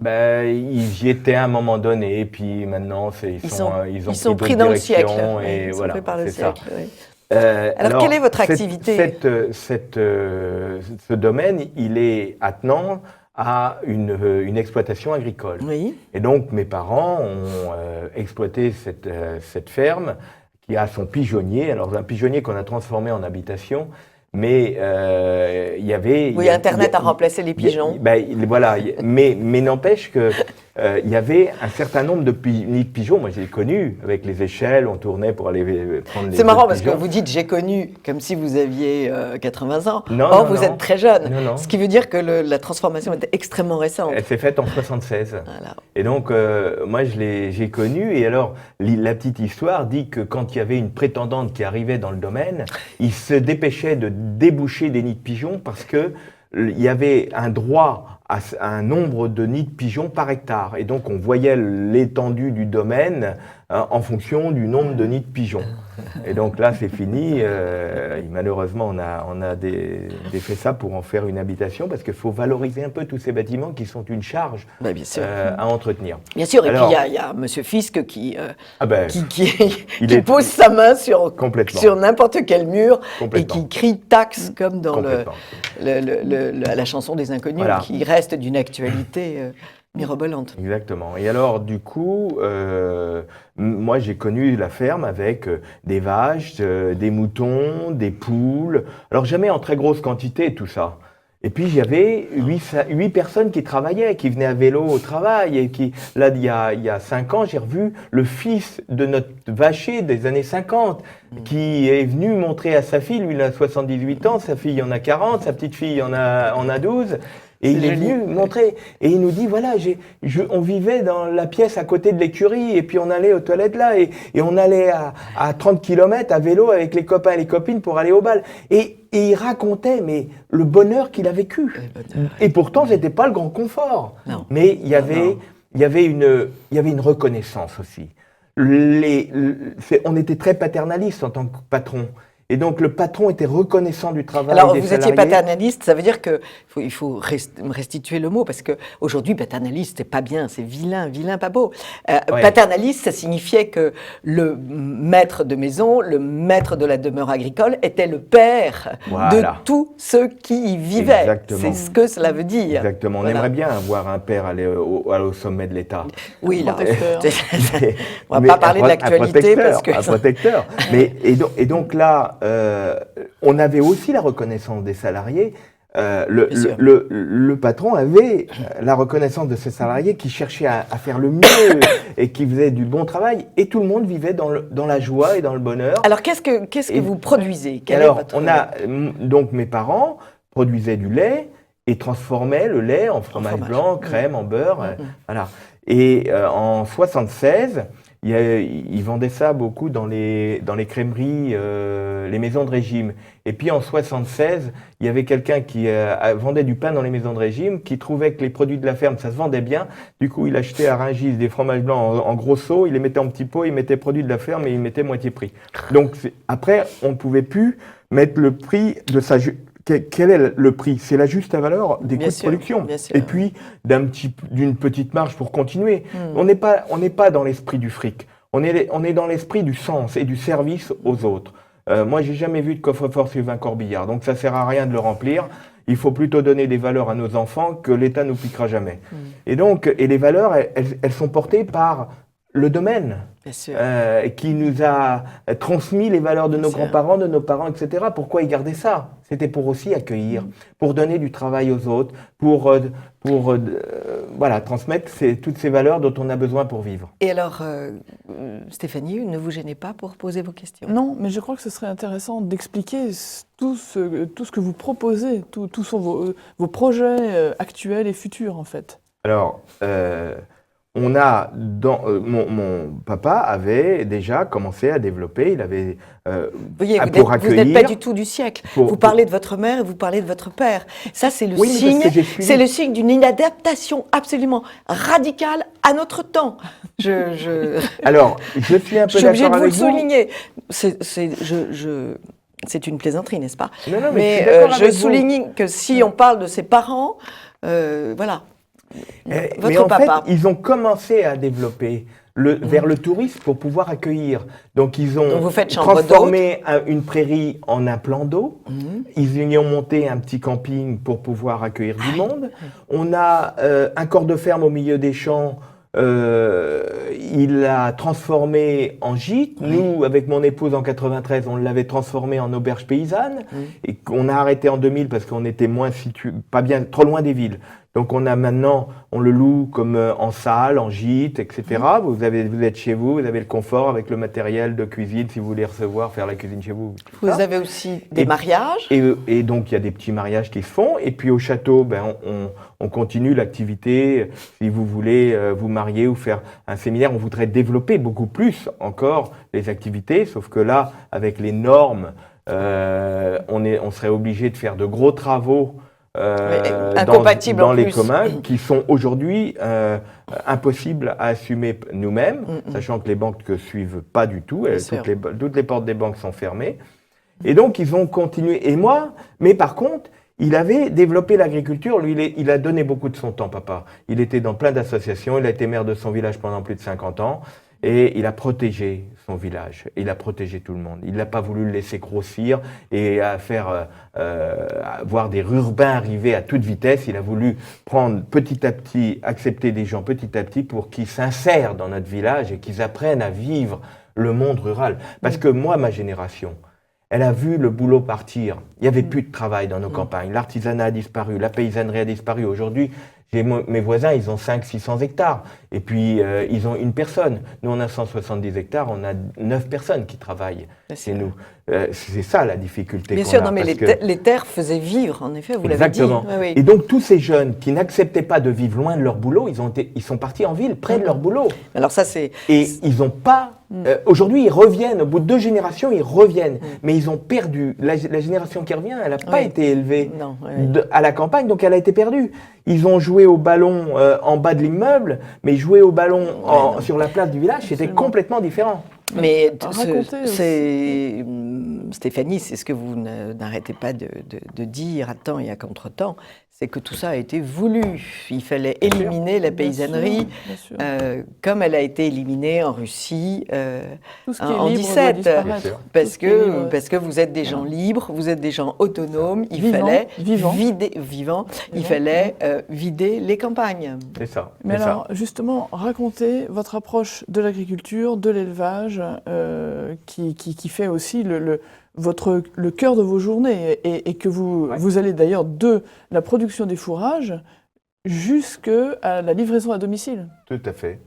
Ils y étaient à un moment donné, et puis maintenant, ils ont pris dans le siècle. Et voilà. Par le siècle, oui. Alors, quelle est votre activité? Ce domaine, il est attenant à une exploitation agricole. Oui. Et donc, mes parents ont exploité cette ferme qui a son pigeonnier. Alors, un pigeonnier qu'on a transformé en habitation. Mais il y avait... Oui, Internet a remplacé les pigeons. Voilà, mais n'empêche que il y avait un certain nombre de nids de pigeons. Moi, j'ai connu avec les échelles, on tournait pour aller prendre les. C'est marrant parce que vous dites j'ai connu comme si vous aviez 80 ans. Non, vous êtes très jeune. Non. Ce qui veut dire que la transformation était extrêmement récente. Elle s'est faite en 76. Voilà. Et donc, moi, j'ai connu. Et alors, la petite histoire dit que quand il y avait une prétendante qui arrivait dans le domaine, il se dépêchait de déboucher des nids de pigeons parce que il y avait un droit à un nombre de nids de pigeons par hectare. Et donc, on voyait l'étendue du domaine en fonction du nombre de nids de pigeons. Et donc là, c'est fini. Malheureusement, on a fait ça pour en faire une habitation, parce qu'il faut valoriser un peu tous ces bâtiments qui sont une charge à entretenir. Bien sûr, et puis il y a M. Fisk qui pose sa main sur n'importe quel mur et qui crie taxe, comme dans la chanson des Inconnus, qui reste d'une actualité mirobolante. Exactement. Et alors, du coup, moi, j'ai connu la ferme avec des vaches, des moutons, des poules. Alors, jamais en très grosse quantité, tout ça. Et puis, il y avait 8 personnes qui travaillaient, qui venaient à vélo au travail. Et là, il y a 5 ans, j'ai revu le fils de notre vacher des années 50, qui est venu montrer à sa fille, lui, il a 78 ans, sa fille en a 40, sa petite fille en a 12. Et il est joli. venu montrer. Et il nous dit, voilà, on vivait dans la pièce à côté de l'écurie, et puis on allait aux toilettes là, et on allait à 30 km à vélo avec les copains et les copines pour aller au bal. Et il racontait, mais le bonheur qu'il a vécu. Et pourtant, c'était pas le grand confort. Non. Mais il y avait une reconnaissance aussi. On était très paternaliste en tant que patron. Et donc, le patron était reconnaissant du travail Alors, des vous salariés. étiez paternaliste, ça veut dire qu'il faut me restituer le mot, parce qu'aujourd'hui, paternaliste, c'est pas bien, c'est vilain, pas beau. Ouais. Paternaliste, ça signifiait que le maître de maison, le maître de la demeure agricole, était le père de tous ceux qui y vivaient. Exactement. C'est ce que cela veut dire. Exactement. On aimerait bien voir un père aller au sommet de l'État. Oui, là. Mais- On va pas parler de l'actualité parce que... Un protecteur. Et donc là, on avait aussi la reconnaissance des salariés. Le patron avait la reconnaissance de ses salariés qui cherchaient à faire le mieux et qui faisaient du bon travail. Et tout le monde vivait dans la joie et dans le bonheur. Alors, qu'est-ce que vous produisez? Donc mes parents produisaient du lait et transformaient le lait en fromage blanc, crème, en beurre. Voilà. Et en 76, ils vendaient ça beaucoup dans les crèmeries, les maisons de régime. Et puis en 76, il y avait quelqu'un qui vendait du pain dans les maisons de régime, qui trouvait que les produits de la ferme, ça se vendait bien. Du coup, il achetait à Rungis des fromages blancs en gros seaux, il les mettait en petits pots, il mettait produits de la ferme et il mettait moitié prix. Donc après, on ne pouvait plus mettre le prix de sa... Quel est le prix? C'est la juste valeur des coûts de production. Et puis, d'une petite marge pour continuer. On n'est pas dans l'esprit du fric. On est dans l'esprit du sens et du service aux autres. Moi, j'ai jamais vu de coffre-fort Sylvain Corbillard. Donc, ça sert à rien de le remplir. Il faut plutôt donner des valeurs à nos enfants que l'État nous piquera jamais. Et donc, les valeurs, elles sont portées par le domaine. Qui nous a transmis les valeurs de nos grands-parents, de nos parents, etc. Pourquoi ils gardaient ça? C'était pour aussi accueillir, pour donner du travail aux autres, pour transmettre toutes ces valeurs dont on a besoin pour vivre. Et alors, Stéphanie, ne vous gênez pas pour poser vos questions? Non, mais je crois que ce serait intéressant d'expliquer tout ce que vous proposez, tous sont vos projets actuels et futurs, en fait. Alors, on a mon papa avait déjà commencé à développer, il avait voyez, pour accueillir. Vous n'êtes pas du tout du siècle. Vous parlez de votre mère et vous parlez de votre père. Ça, c'est le signe. C'est le signe d'une inadaptation absolument radicale à notre temps. Alors, je suis un peu d'accord avec vous. Je suis obligée de vous le souligner. C'est une plaisanterie, n'est-ce pas? Non, mais je souligne que si on parle de ses parents, voilà. Mais en fait, ils ont commencé à développer vers le tourisme pour pouvoir accueillir. Donc, ils ont transformé une prairie en un plan d'eau. Ils y ont monté un petit camping pour pouvoir accueillir du monde. On a un corps de ferme au milieu des champs. Il l'a transformé en gîte. Nous, avec mon épouse en 93, on l'avait transformé en auberge paysanne. Et qu'on a arrêté en 2000 parce qu'on était trop loin des villes. Donc on le loue comme en salle, en gîte, etc. Vous êtes chez vous, vous avez le confort avec le matériel de cuisine si vous voulez faire la cuisine chez vous. Vous avez aussi des mariages. Et donc il y a des petits mariages qui se font. Et puis au château, on continue l'activité. Si vous voulez vous marier ou faire un séminaire, on voudrait développer beaucoup plus encore les activités. Sauf que là, avec les normes, on serait obligé de faire de gros travaux. Dans les communs qui sont aujourd'hui impossibles à assumer nous-mêmes, sachant que les banques ne suivent pas du tout, toutes les portes des banques sont fermées. Et donc ils ont continué. Mais par contre, il avait développé l'agriculture, lui il a donné beaucoup de son temps, papa. Il était dans plein d'associations, il a été maire de son village pendant plus de 50 ans. Et il a protégé son village, il a protégé tout le monde. Il n'a pas voulu le laisser grossir et voir des urbains arriver à toute vitesse. Il a voulu prendre petit à petit, accepter des gens petit à petit pour qu'ils s'insèrent dans notre village et qu'ils apprennent à vivre le monde rural. Parce que moi, ma génération, elle a vu le boulot partir. Il n'y avait plus de travail dans nos campagnes. L'artisanat a disparu, la paysannerie a disparu. Aujourd'hui, Mes voisins, ils ont 500-600 hectares. Et puis, ils ont une personne. Nous, on a 170 hectares, on a 9 personnes qui travaillent chez nous. C'est ça la difficulté. Bien sûr, non, mais les terres faisaient vivre, en effet, vous l'avez dit. Exactement. Oui. Et donc, tous ces jeunes qui n'acceptaient pas de vivre loin de leur boulot, ils sont partis en ville, près de leur boulot. Alors ça, c'est... Et ils n'ont pas... aujourd'hui, ils reviennent. Au bout de 2 générations, ils reviennent. Mais ils ont perdu. La génération qui revient, elle n'a pas été élevée à la campagne, donc elle a été perdue. Ils ont joué au ballon en bas de l'immeuble, mais jouer au ballon sur la place du village, c'était complètement différent. Mais Stéphanie, c'est ce que vous n'arrêtez pas de dire à temps et à contre-temps, c'est que tout ça a été voulu. Il fallait éliminer la paysannerie, comme elle a été éliminée en Russie en 17. Parce que vous êtes des gens libres, vous êtes des gens autonomes, il fallait vider les campagnes. C'est ça. Mais alors, justement, racontez votre approche de l'agriculture, de l'élevage, qui fait aussi le cœur de vos journées et que vous allez d'ailleurs de la production des fourrages jusqu'à la livraison à domicile. Tout à fait.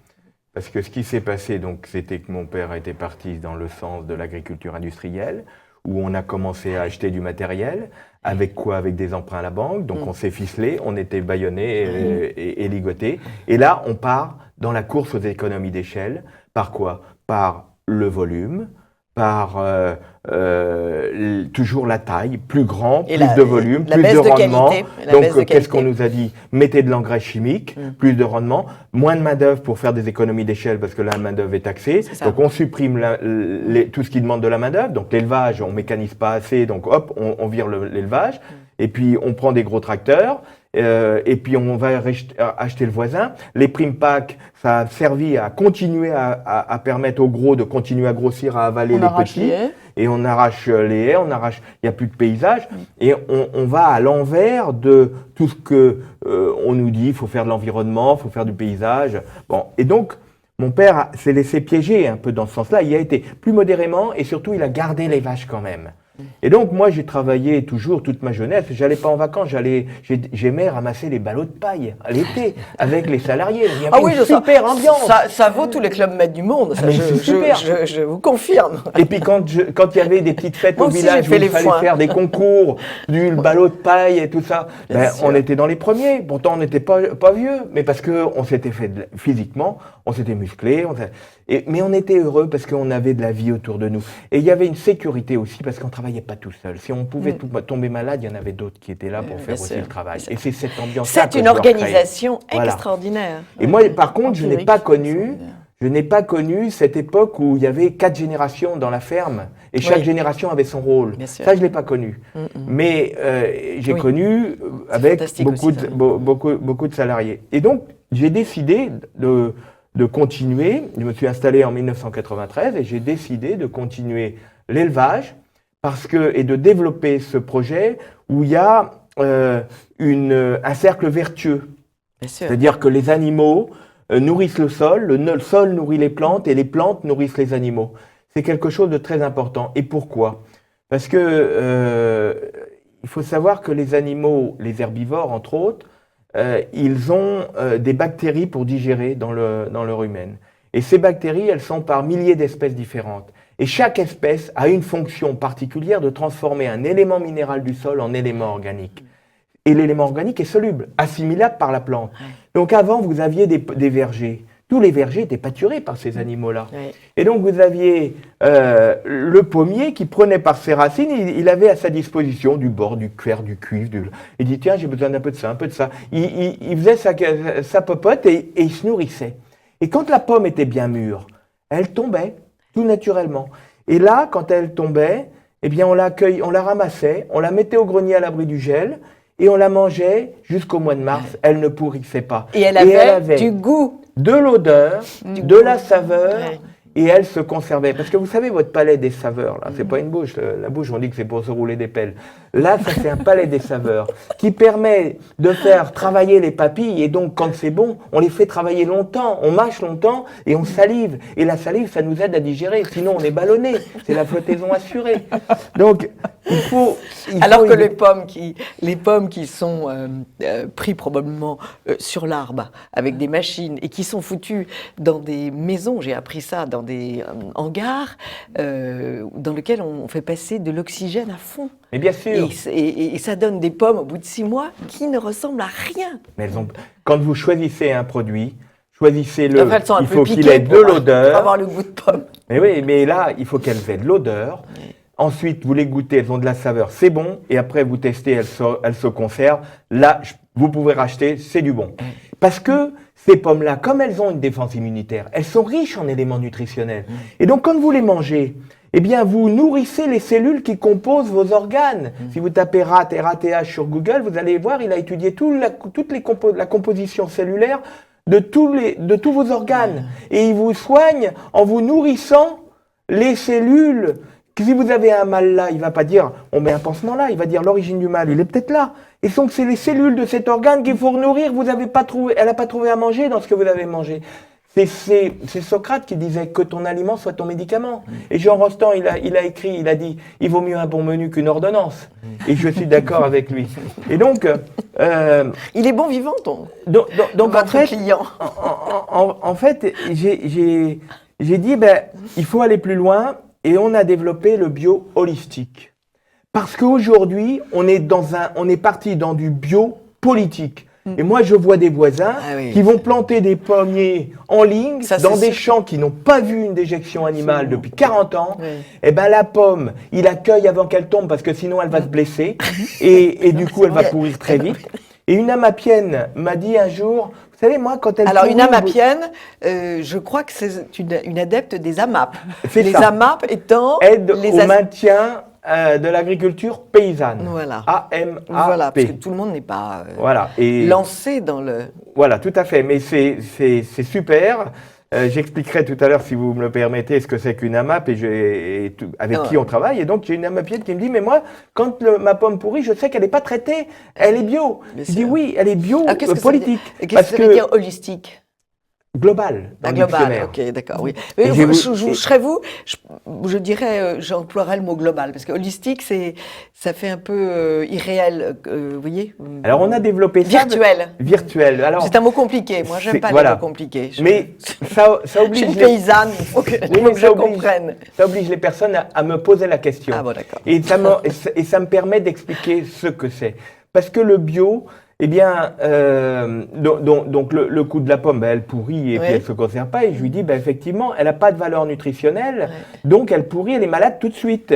Parce que ce qui s'est passé, c'était que mon père était parti dans le sens de l'agriculture industrielle, où on a commencé à acheter du matériel. Avec quoi? Avec des emprunts à la banque. Donc on s'est ficelé, on était bâillonnés et ligotés. Et là, on part dans la course aux économies d'échelle. Par quoi? Par le volume, par toujours la taille, plus grand, plus de volume, plus de rendement. Donc, qu'est-ce qu'on nous a dit? Mettez de l'engrais chimique, plus de rendement, moins de main-d'œuvre pour faire des économies d'échelle parce que la main-d'œuvre est taxée. Donc, on supprime tout ce qui demande de la main-d'œuvre. Donc, l'élevage, on mécanise pas assez, donc hop, on vire l'élevage. Et puis, on prend des gros tracteurs. Et puis on va acheter le voisin. Les primes PAC, ça a servi à continuer à permettre aux gros de continuer à grossir, à avaler les petits. Et on arrache les haies, il n'y a plus de paysage. Et on va à l'envers de tout ce que on nous dit, il faut faire de l'environnement, il faut faire du paysage. Bon, et donc mon père s'est laissé piéger un peu dans ce sens-là. Il a été plus modérément et surtout il a gardé les vaches quand même. Et donc, moi, j'ai travaillé toujours toute ma jeunesse. J'allais pas en vacances, j'aimais ramasser les ballots de paille à l'été avec les salariés. Il y avait une super ambiance. Ça vaut tous les clubs maîtres du monde, ça, je vous confirme. Et puis, quand il y avait des petites fêtes au village où il fallait faire des concours, du ballot de paille et tout ça, on était dans les premiers. Pourtant, on n'était pas vieux, mais parce qu'on s'était fait physiquement, on s'était musclé. Mais on était heureux parce qu'on avait de la vie autour de nous. Et il y avait une sécurité aussi parce qu'on ne travaillait pas tout seul. Si on pouvait tomber malade, il y en avait d'autres qui étaient là pour faire aussi le travail. Et c'est cette ambiance-là que c'est une organisation extraordinaire. Et moi, par contre, je n'ai pas connu cette époque où il y avait 4 générations dans la ferme et chaque génération avait son rôle. Ça, je ne l'ai pas connu. Mais j'ai connu avec beaucoup de salariés. Et donc, j'ai décidé de continuer. Je me suis installé en 1993 et j'ai décidé de continuer l'élevage et de développer ce projet où il y a un cercle vertueux. C'est-à-dire que les animaux nourrissent le sol nourrit les plantes et les plantes nourrissent les animaux. C'est quelque chose de très important. Et pourquoi? Parce que il faut savoir que les animaux, les herbivores entre autres, ils ont des bactéries pour digérer dans leur humaine. Et ces bactéries, elles sont par milliers d'espèces différentes. Et chaque espèce a une fonction particulière de transformer un élément minéral du sol en élément organique. Et l'élément organique est soluble, assimilable par la plante. Donc avant, vous aviez des vergers. Tous les vergers étaient pâturés par ces animaux-là. Et donc vous aviez le pommier qui prenait par ses racines, il avait à sa disposition du bord, du cuir, du cuivre. Il dit tiens, j'ai besoin d'un peu de ça, un peu de ça. Il faisait sa popote et il se nourrissait. Et quand la pomme était bien mûre, elle tombait tout naturellement. Et là, quand elle tombait, eh bien on la ramassait, on la mettait au grenier à l'abri du gel et on la mangeait jusqu'au mois de mars. Elle ne pourrissait pas. Et elle avait du goût. De l'odeur, de la saveur et elle se conservait. Parce que vous savez, votre palais des saveurs, là, c'est pas une bouche. La bouche, on dit que c'est pour se rouler des pelles. Là, ça, c'est un palais des saveurs qui permet de faire travailler les papilles. Et donc, quand c'est bon, on les fait travailler longtemps. On mâche longtemps et on salive. Et la salive, ça nous aide à digérer. Sinon, on est ballonné. C'est la flottaison assurée. Donc, alors que les pommes qui sont pris probablement sur l'arbre avec des machines et qui sont foutues dans des maisons, j'ai appris ça, dans des hangars dans lesquels on fait passer de l'oxygène à fond. Mais bien sûr. Et ça donne des pommes au bout de 6 mois qui ne ressemblent à rien. Mais quand vous choisissez un produit, choisissez-le. Enfin, il faut qu'il ait de l'odeur. Pour avoir le goût de pomme. Mais oui, mais là, il faut qu'elles aient de l'odeur. Oui. Ensuite, vous les goûtez, elles ont de la saveur, c'est bon. Et après, vous testez, elles se conservent. Là, vous pouvez racheter, c'est du bon. Parce que ces pommes-là, comme elles ont une défense immunitaire, elles sont riches en éléments nutritionnels. Et donc, quand vous les mangez, eh bien, vous nourrissez les cellules qui composent vos organes. Si vous tapez RAT, RATH sur Google, vous allez voir, il a étudié la composition cellulaire de tous vos organes. Et il vous soigne en vous nourrissant les cellules. Si vous avez un mal là, il ne va pas dire on met un pansement là, il va dire l'origine du mal, il est peut-être là. Et donc c'est les cellules de cet organe qu'il faut nourrir. Elle n'a pas trouvé à manger dans ce que vous avez mangé. C'est Socrate qui disait que ton aliment soit ton médicament. Et Jean Rostand, il a écrit, il a dit il vaut mieux un bon menu qu'une ordonnance. Et je suis d'accord avec lui. Et donc il est bon vivant, donc votre client. En fait, j'ai dit il faut aller plus loin. Et on a développé le bio holistique. Parce qu'aujourd'hui, on est parti dans du bio politique. Et moi, je vois des voisins qui vont planter des pommiers en ligne dans des champs qui n'ont pas vu une déjection animale depuis 40 ans. Oui. Et ben la pomme, il accueille avant qu'elle tombe parce que sinon elle va se blesser. Et du coup, elle va pourrir très vite. Et une amapienne m'a dit un jour, vous savez, moi, quand elle... Alors, une amapienne, je crois que c'est une adepte des AMAP. Les AMAP étant... Aide au maintien de l'agriculture paysanne. Voilà. AMAP. Voilà, parce que tout le monde n'est pas lancé dans le... Voilà, tout à fait. Mais c'est super. J'expliquerai tout à l'heure, si vous me le permettez, ce que c'est qu'une AMAP et avec qui on travaille. Et donc, j'ai une amapienne qui me dit, mais moi, quand ma pomme pourrit, je sais qu'elle n'est pas traitée, elle est bio. Je dis oui, elle est bio, politique. Qu'est-ce que ça veut dire holistique ? Global, dans le dictionnaire. Ok, d'accord, oui. Mais je dirais, j'emploierais le mot global, parce que holistique, ça fait un peu irréel, vous voyez. Alors, on a développé ça. Virtuel. Alors, c'est un mot compliqué, moi, j'aime pas les mots compliqués. Mais ça oblige... Je suis une paysanne, il faut que je comprenne. Ça oblige les personnes à me poser la question. Ah bon, d'accord. Et ça me permet d'expliquer ce que c'est. Parce que le bio... Eh bien, donc le coup de la pomme, elle pourrit et puis elle se conserve pas. Et je lui dis, effectivement, elle n'a pas de valeur nutritionnelle, donc elle pourrit, elle est malade tout de suite.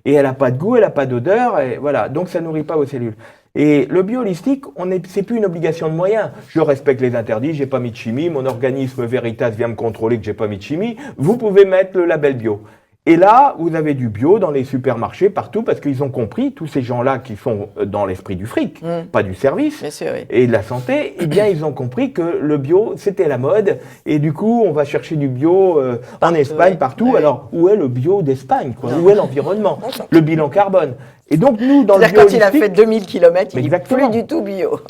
Et elle n'a pas de goût, elle n'a pas d'odeur, et voilà. Donc ça nourrit pas vos cellules. Et le bio holistique, c'est plus une obligation de moyens. Je respecte les interdits, j'ai pas mis de chimie, mon organisme Veritas vient me contrôler que j'ai pas mis de chimie. Vous pouvez mettre le label bio. Et là, vous avez du bio dans les supermarchés, partout, parce qu'ils ont compris, tous ces gens-là qui sont dans l'esprit du fric, pas du service, bien sûr, et de la santé, eh bien, ils ont compris que le bio, c'était la mode. Et du coup, on va chercher du bio en Espagne, partout. Alors, où est le bio d'Espagne, quoi ? Où est l'environnement ? Le bilan carbone. Et donc, nous, dans le bio quand il a fait 2000 km, il n'est plus du tout bio.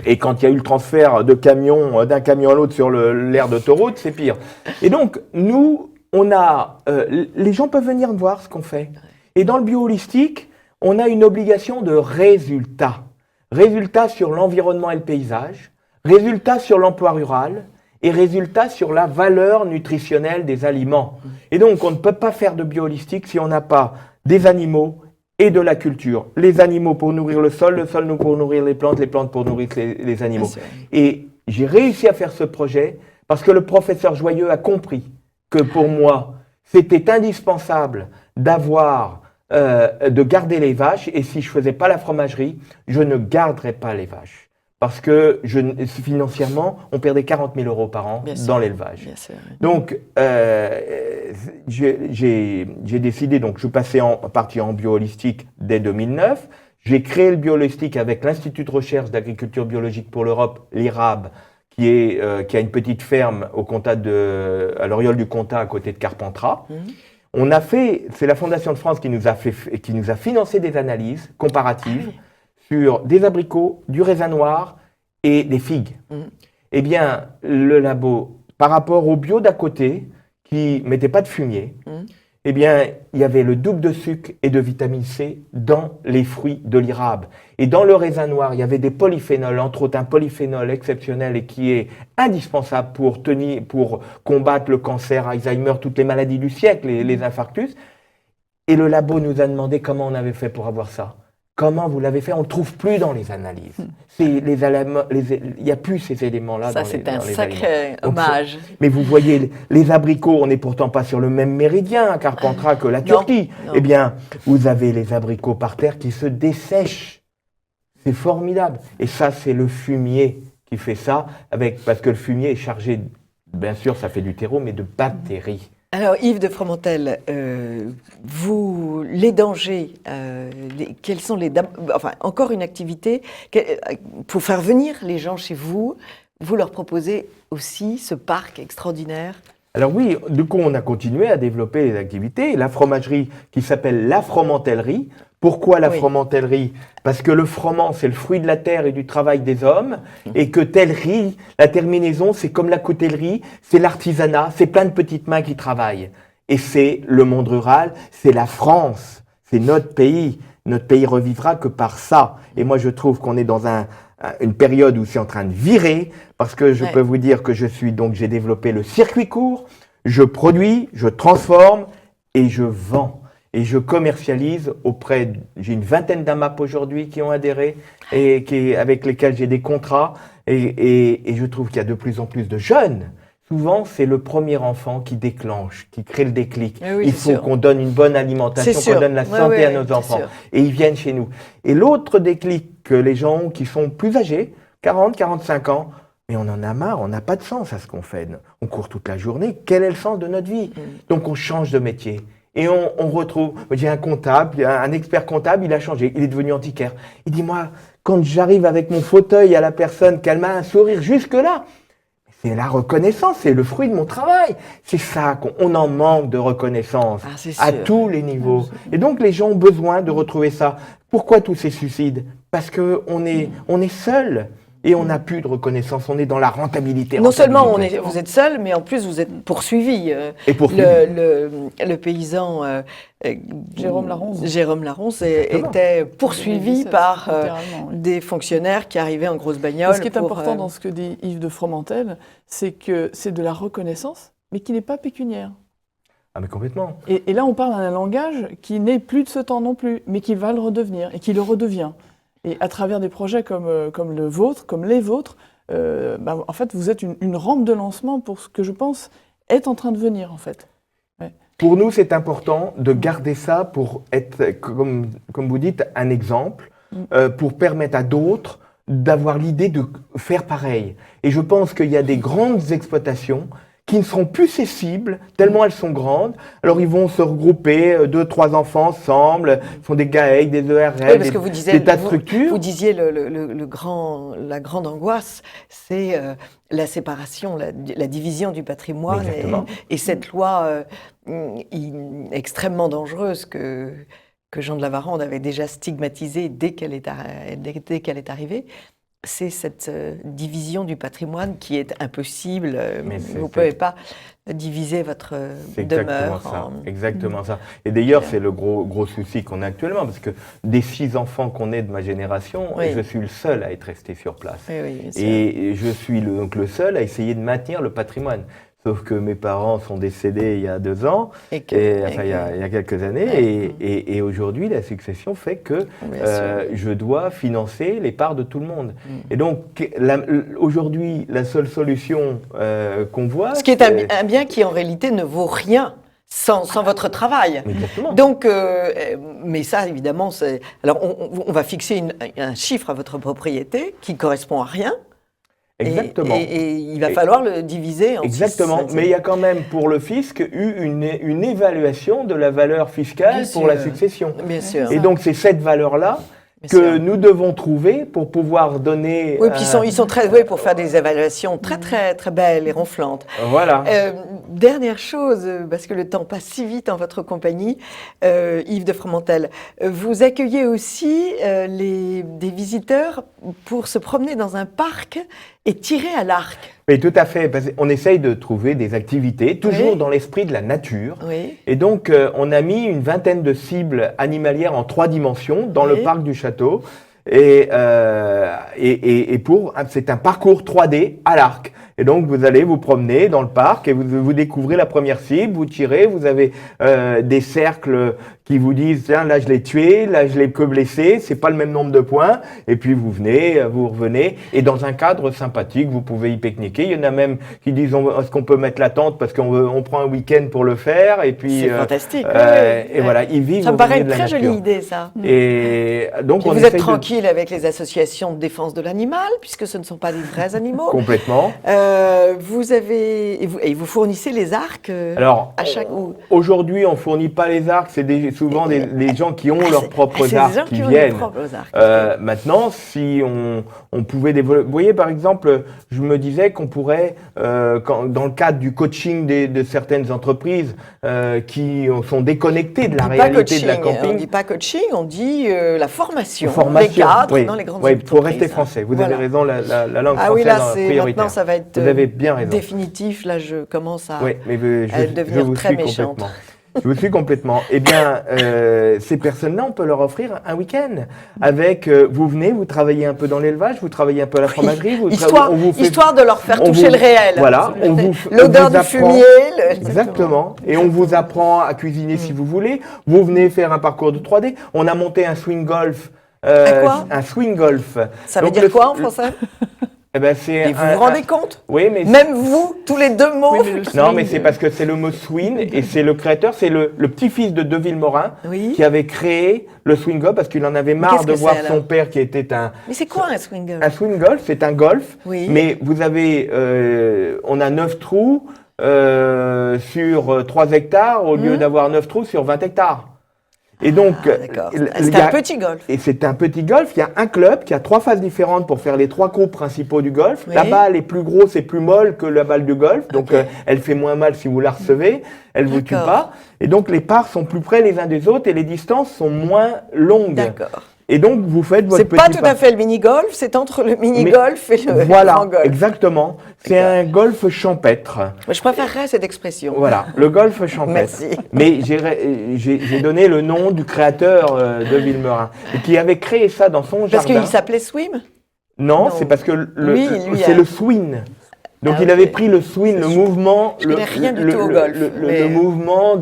Et quand il y a eu le transfert de camions, d'un camion à l'autre sur l'aire d'autoroute, c'est pire. Et donc, nous... les gens peuvent venir voir ce qu'on fait. Et dans le bio holistique, on a une obligation de résultat. Résultat sur l'environnement et le paysage, résultat sur l'emploi rural et résultat sur la valeur nutritionnelle des aliments. Et donc, on ne peut pas faire de bio holistique si on n'a pas des animaux et de la culture. Les animaux pour nourrir le sol pour nourrir les plantes pour nourrir les animaux. Et j'ai réussi à faire ce projet parce que le professeur Joyeux a compris que pour moi, c'était indispensable de garder les vaches, et si je faisais pas la fromagerie, je ne garderais pas les vaches. Parce que financièrement, on perdait 40 000 € par an dans l'élevage. Donc, j'ai décidé, donc je suis parti en bio holistique dès 2009. J'ai créé le bio holistique avec l'Institut de recherche d'agriculture biologique pour l'Europe, l'IRAB, qui a une petite ferme à l'Oriole du Comtat, à côté de Carpentras. C'est la Fondation de France qui nous a financé des analyses comparatives sur des abricots, du raisin noir et des figues. Eh bien, le labo, par rapport au bio d'à côté, qui ne mettait pas de fumier, eh bien, il y avait le double de sucre et de vitamine C dans les fruits de l'érable. Et dans le raisin noir, il y avait des polyphénols, entre autres un polyphénol exceptionnel et qui est indispensable pour combattre le cancer, Alzheimer, toutes les maladies du siècle, les infarctus. Et le labo nous a demandé comment on avait fait pour avoir ça. Comment vous l'avez fait? On ne le trouve plus dans les analyses. Il n'y a plus ces éléments-là dans les aliments. Ça, c'est un sacré hommage. Mais vous voyez, les abricots, on n'est pourtant pas sur le même méridien à Carpentras que la Turquie. Non. Eh bien, vous avez les abricots par terre qui se dessèchent. C'est formidable. Et ça, c'est le fumier qui fait ça, parce que le fumier est chargé, bien sûr, ça fait du terreau, mais de bactéries. Alors, Yves de Fromentel, les dangers, quels sont encore une activité, pour faire venir les gens chez vous, vous leur proposez aussi ce parc extraordinaire. Alors oui, du coup, on a continué à développer les activités. La fromagerie qui s'appelle la fromentellerie. Pourquoi la fromentellerie? Parce que le froment, c'est le fruit de la terre et du travail des hommes, et que tellerie, la terminaison, c'est comme la coutellerie, c'est l'artisanat, c'est plein de petites mains qui travaillent. Et c'est le monde rural, c'est la France, c'est notre pays. Notre pays revivra que par ça. Et moi, je trouve qu'on est dans une période où c'est en train de virer, parce que je peux vous dire que j'ai développé le circuit court, je produis, je transforme et je vends. Et je commercialise j'ai une vingtaine d'AMAP aujourd'hui qui ont adhéré et avec lesquels j'ai des contrats. Et je trouve qu'il y a de plus en plus de jeunes. Souvent, c'est le premier enfant qui déclenche, qui crée le déclic. Il faut qu'on donne une bonne alimentation, qu'on donne la santé à nos enfants. Et ils viennent chez nous. Et l'autre déclic que les gens ont qui sont plus âgés, 40, 45 ans, mais on en a marre, on n'a pas de sens à ce qu'on fait. On court toute la journée. Quel est le sens de notre vie? Donc, on change de métier. Et on retrouve, j'ai un comptable, un expert comptable, il a changé, il est devenu antiquaire. Il dit, moi, quand j'arrive avec mon fauteuil à la personne, qu'elle m'a un sourire jusque-là, c'est la reconnaissance, c'est le fruit de mon travail. C'est ça qu'on en manque de reconnaissance à tous les niveaux. Et donc, les gens ont besoin de retrouver ça. Pourquoi tous ces suicides? Parce qu'on est seul. Et on n'a plus de reconnaissance, on est dans la rentabilité. Non seulement vous êtes seul, mais en plus vous êtes poursuivi. Le paysan Jérôme Laronce était poursuivi par des fonctionnaires qui arrivaient en grosse bagnole. Et ce qui est important dans ce que dit Yves de Fromentel, c'est que c'est de la reconnaissance, mais qui n'est pas pécuniaire. Ah mais complètement. Et là on parle d'un langage qui n'est plus de ce temps non plus, mais qui va le redevenir et qui le redevient. Et à travers des projets comme le vôtre, comme les vôtres, en fait, vous êtes une rampe de lancement pour ce que je pense est en train de venir, en fait. Ouais. Pour nous, c'est important de garder ça pour être, comme vous dites, un exemple, pour permettre à d'autres d'avoir l'idée de faire pareil. Et je pense qu'il y a des grandes exploitations qui ne seront plus cessibles, tellement elles sont grandes. Alors ils vont se regrouper, 2, 3 enfants ensemble, font des GAEC, des ERL, des tas de structures. Vous disiez la grande angoisse, c'est la séparation, la division du patrimoine et cette loi extrêmement dangereuse que Jean de La Varande avait déjà stigmatisée dès qu'elle est arrivée. C'est cette division du patrimoine qui est impossible. Vous ne pouvez pas diviser votre demeure. Exactement ça. Et d'ailleurs, c'est le gros souci qu'on a actuellement, parce que des 6 enfants qu'on est de ma génération, je suis le seul à être resté sur place. Et je suis donc le seul à essayer de maintenir le patrimoine. Sauf que mes parents sont décédés il y a 2 ans, il y a quelques années, et aujourd'hui, la succession fait que je dois financer les parts de tout le monde. Et donc, aujourd'hui, la seule solution qu'on voit... Ce qui est un bien qui, en réalité, ne vaut rien sans votre travail. Exactement. Donc, mais ça, évidemment, c'est... Alors, on va fixer un chiffre à votre propriété qui correspond à rien. Exactement. Et il va falloir le diviser en 6. Exactement. Mais il y a quand même pour le fisc eu une évaluation de la valeur fiscale pour la succession. Bien sûr. Et donc c'est cette valeur-là que nous devons trouver pour pouvoir donner... Oui, puis ils sont très doués pour faire des évaluations très, très, très belles et ronflantes. Voilà. Dernière chose, parce que le temps passe si vite en votre compagnie, Yves de Fromentel, vous accueillez aussi des visiteurs pour se promener dans un parc et tirer à l'arc. Oui, tout à fait. On essaye de trouver des activités, toujours dans l'esprit de la nature. Oui. Et donc, on a mis une vingtaine de cibles animalières en 3 dimensions dans le parc du château. C'est un parcours 3D à l'arc. Et donc, vous allez vous promener dans le parc et vous découvrez la première cible, vous tirez, vous avez des cercles qui vous disent, tiens, là je l'ai tué, là je l'ai que blessé, c'est pas le même nombre de points. Et puis vous venez, vous revenez, et dans un cadre sympathique, vous pouvez y pique-niquer. Il y en a même qui disent, est-ce qu'on peut mettre la tente parce qu'on prend un week-end pour le faire. Et puis, c'est fantastique. Et voilà, ils vivent. Ça me paraît une très jolie idée, ça. Et donc, vous êtes tranquille avec les associations de défense de l'animal, puisque ce ne sont pas des vrais animaux. Complètement. Vous fournissez les arcs Alors, à chaque... aujourd'hui, on fournit pas les arcs, c'est souvent les gens qui ont leurs propres arcs qui viennent. Maintenant, si on pouvait développer... Vous voyez, par exemple, je me disais qu'on pourrait, dans le cadre du coaching de certaines entreprises qui sont déconnectées de la réalité de la camping... On ne dit pas coaching, on dit la formation des cadres dans les grandes entreprises. Oui, pour rester français. Vous avez raison, la langue française est prioritaire. Maintenant, ça va être vous avez bien raison. Définitif. Là, je commence à devenir très méchante. Je vous suis complètement. Eh bien, ces personnes-là, on peut leur offrir un week-end. Avec, vous venez, vous travaillez un peu dans l'élevage, vous travaillez un peu à la fromagerie. Histoire de leur faire toucher le réel. Voilà. L'odeur du fumier. Exactement. Et on vous apprend à cuisiner si vous voulez. Vous venez faire un parcours de 3D. On a monté un swing golf. Un swing golf. Ça veut dire quoi en français? Eh ben, et vous vous rendez compte? Oui, mais même vous, tous les deux mots. Oui, non, mais c'est parce que c'est le mot swing et c'est le créateur, c'est le petit-fils de Deville Morin qui avait créé le swing golf parce qu'il en avait marre de voir son père qui était un. Mais c'est quoi un swing golf? Un swing golf, c'est un golf, mais vous avez, on a 9 trous sur 3 hectares au lieu d'avoir 9 trous sur 20 hectares. Et donc, c'est un petit golf. Et c'est un petit golf. Il y a un club qui a 3 phases différentes pour faire les 3 groupes principaux du golf. La balle est plus grosse et plus molle que la balle du golf. Donc, elle fait moins mal si vous la recevez. Elle vous tue pas. Et donc, les parts sont plus près les uns des autres et les distances sont moins longues. D'accord. Et donc, vous faites votre petit... C'est pas tout à fait le mini-golf, c'est entre le mini-golf et le grand golf. Exactement. C'est un golf champêtre. Je préférerais cette expression. Voilà, le golf champêtre. Merci. Mais j'ai donné le nom du créateur de Villemerin, qui avait créé ça dans son jardin. Parce qu'il s'appelait Swim? Non, c'est parce que c'est le swing. Donc il avait pris le swing, le mouvement, le mouvement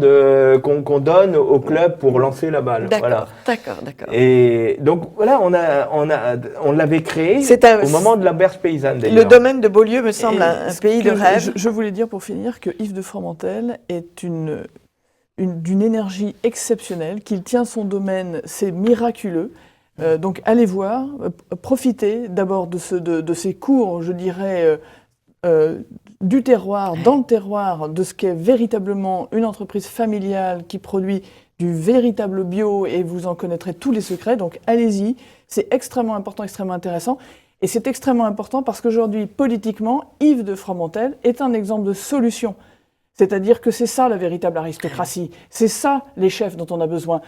qu'on donne au club pour lancer la balle. D'accord, voilà. D'accord. Et donc voilà, on l'avait créé au moment de la berge paysanne. Le domaine de Beaulieu me semble un pays de rêve. Je voulais dire pour finir que Yves de Fromentel est d'une énergie exceptionnelle, qu'il tient son domaine, c'est miraculeux. Donc allez voir, profitez d'abord de ces cours, je dirais. Du terroir, dans le terroir, de ce qu'est véritablement une entreprise familiale qui produit du véritable bio et vous en connaîtrez tous les secrets. Donc allez-y, c'est extrêmement important, extrêmement intéressant. Et c'est extrêmement important parce qu'aujourd'hui, politiquement, Yves de Fromentel est un exemple de solution. C'est-à-dire que c'est ça la véritable aristocratie, c'est ça les chefs dont on a besoin.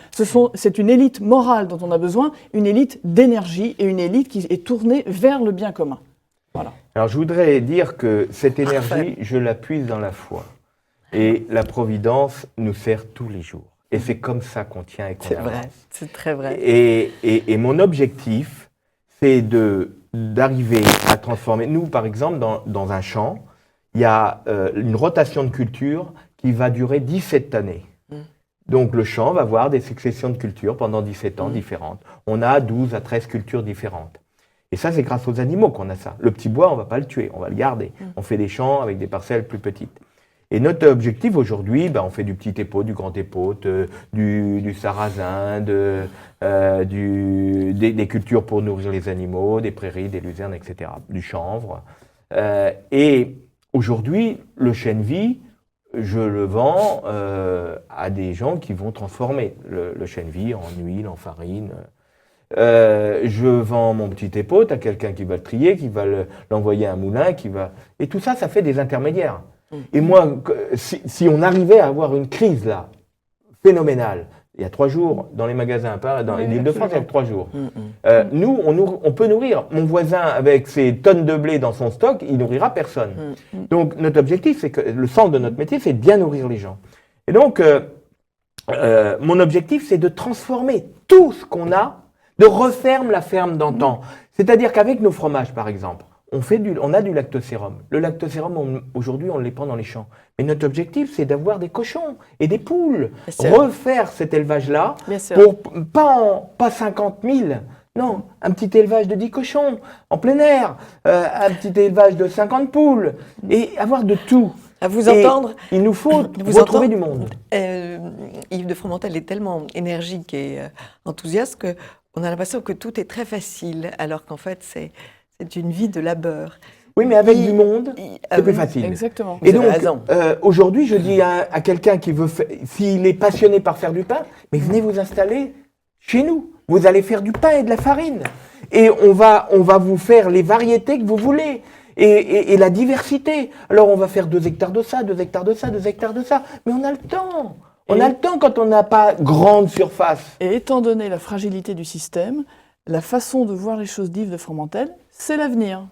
C'est une élite morale dont on a besoin, une élite d'énergie et une élite qui est tournée vers le bien commun. Voilà. Alors je voudrais dire que cette énergie, je la puise dans la foi. Et la providence nous sert tous les jours. Et c'est comme ça qu'on tient et qu'on avance. C'est vrai, c'est très vrai. Et mon objectif, c'est d'arriver à transformer. Nous, par exemple, dans un champ, il y a une rotation de culture qui va durer 17 années. Donc le champ va avoir des successions de cultures pendant 17 ans différentes. On a 12 à 13 cultures différentes. Et ça, c'est grâce aux animaux qu'on a ça. Le petit bois, on ne va pas le tuer, on va le garder. On fait des champs avec des parcelles plus petites. Et notre objectif aujourd'hui, on fait du petit épaule, du grand épaute, du sarrasin, des cultures pour nourrir les animaux, des prairies, des luzernes, etc., du chanvre. Et aujourd'hui, le chènevis, je le vends à des gens qui vont transformer le chènevis en huile, en farine. je vends mon petit épaule à quelqu'un qui va le trier, qui va l'envoyer à un moulin, et tout ça, ça fait des intermédiaires. Et moi, si on arrivait à avoir une crise là, phénoménale, il y a 3 jours dans les magasins, pas dans l'Île-de-France, il y a 3 jours. Nous, on peut nourrir. Mon voisin, avec ses tonnes de blé dans son stock, il nourrira personne. Donc, notre objectif, c'est que le centre de notre métier, c'est de bien nourrir les gens. Et donc, mon objectif, c'est de transformer tout ce qu'on a, de refaire la ferme d'antan. C'est-à-dire qu'avec nos fromages, par exemple, on a du lactosérum. Le lactosérum, aujourd'hui, on les prend dans les champs. Mais notre objectif, c'est d'avoir des cochons et des poules. Refaire cet élevage-là, pour pas 50 000, non, un petit élevage de 10 cochons en plein air, un petit élevage de 50 poules, et avoir de tout. À vous entendre, il nous faut retrouver du monde. Yves de Fromentel est tellement énergique et enthousiaste qu'on a l'impression que tout est très facile, alors qu'en fait, c'est une vie de labeur. Oui, mais avec du monde, c'est plus facile. Exactement. Et donc, aujourd'hui, je dis à quelqu'un qui veut, s'il est passionné par faire du pain, mais venez vous installer chez nous. Vous allez faire du pain et de la farine. Et on va vous faire les variétés que vous voulez. Et la diversité. Alors, on va faire 2 hectares de ça, 2 hectares de ça, 2 hectares de ça. Mais on a le temps. On a le temps quand on n'a pas grande surface. Et étant donné la fragilité du système, la façon de voir les choses d'Yves de Fromentel, c'est l'avenir.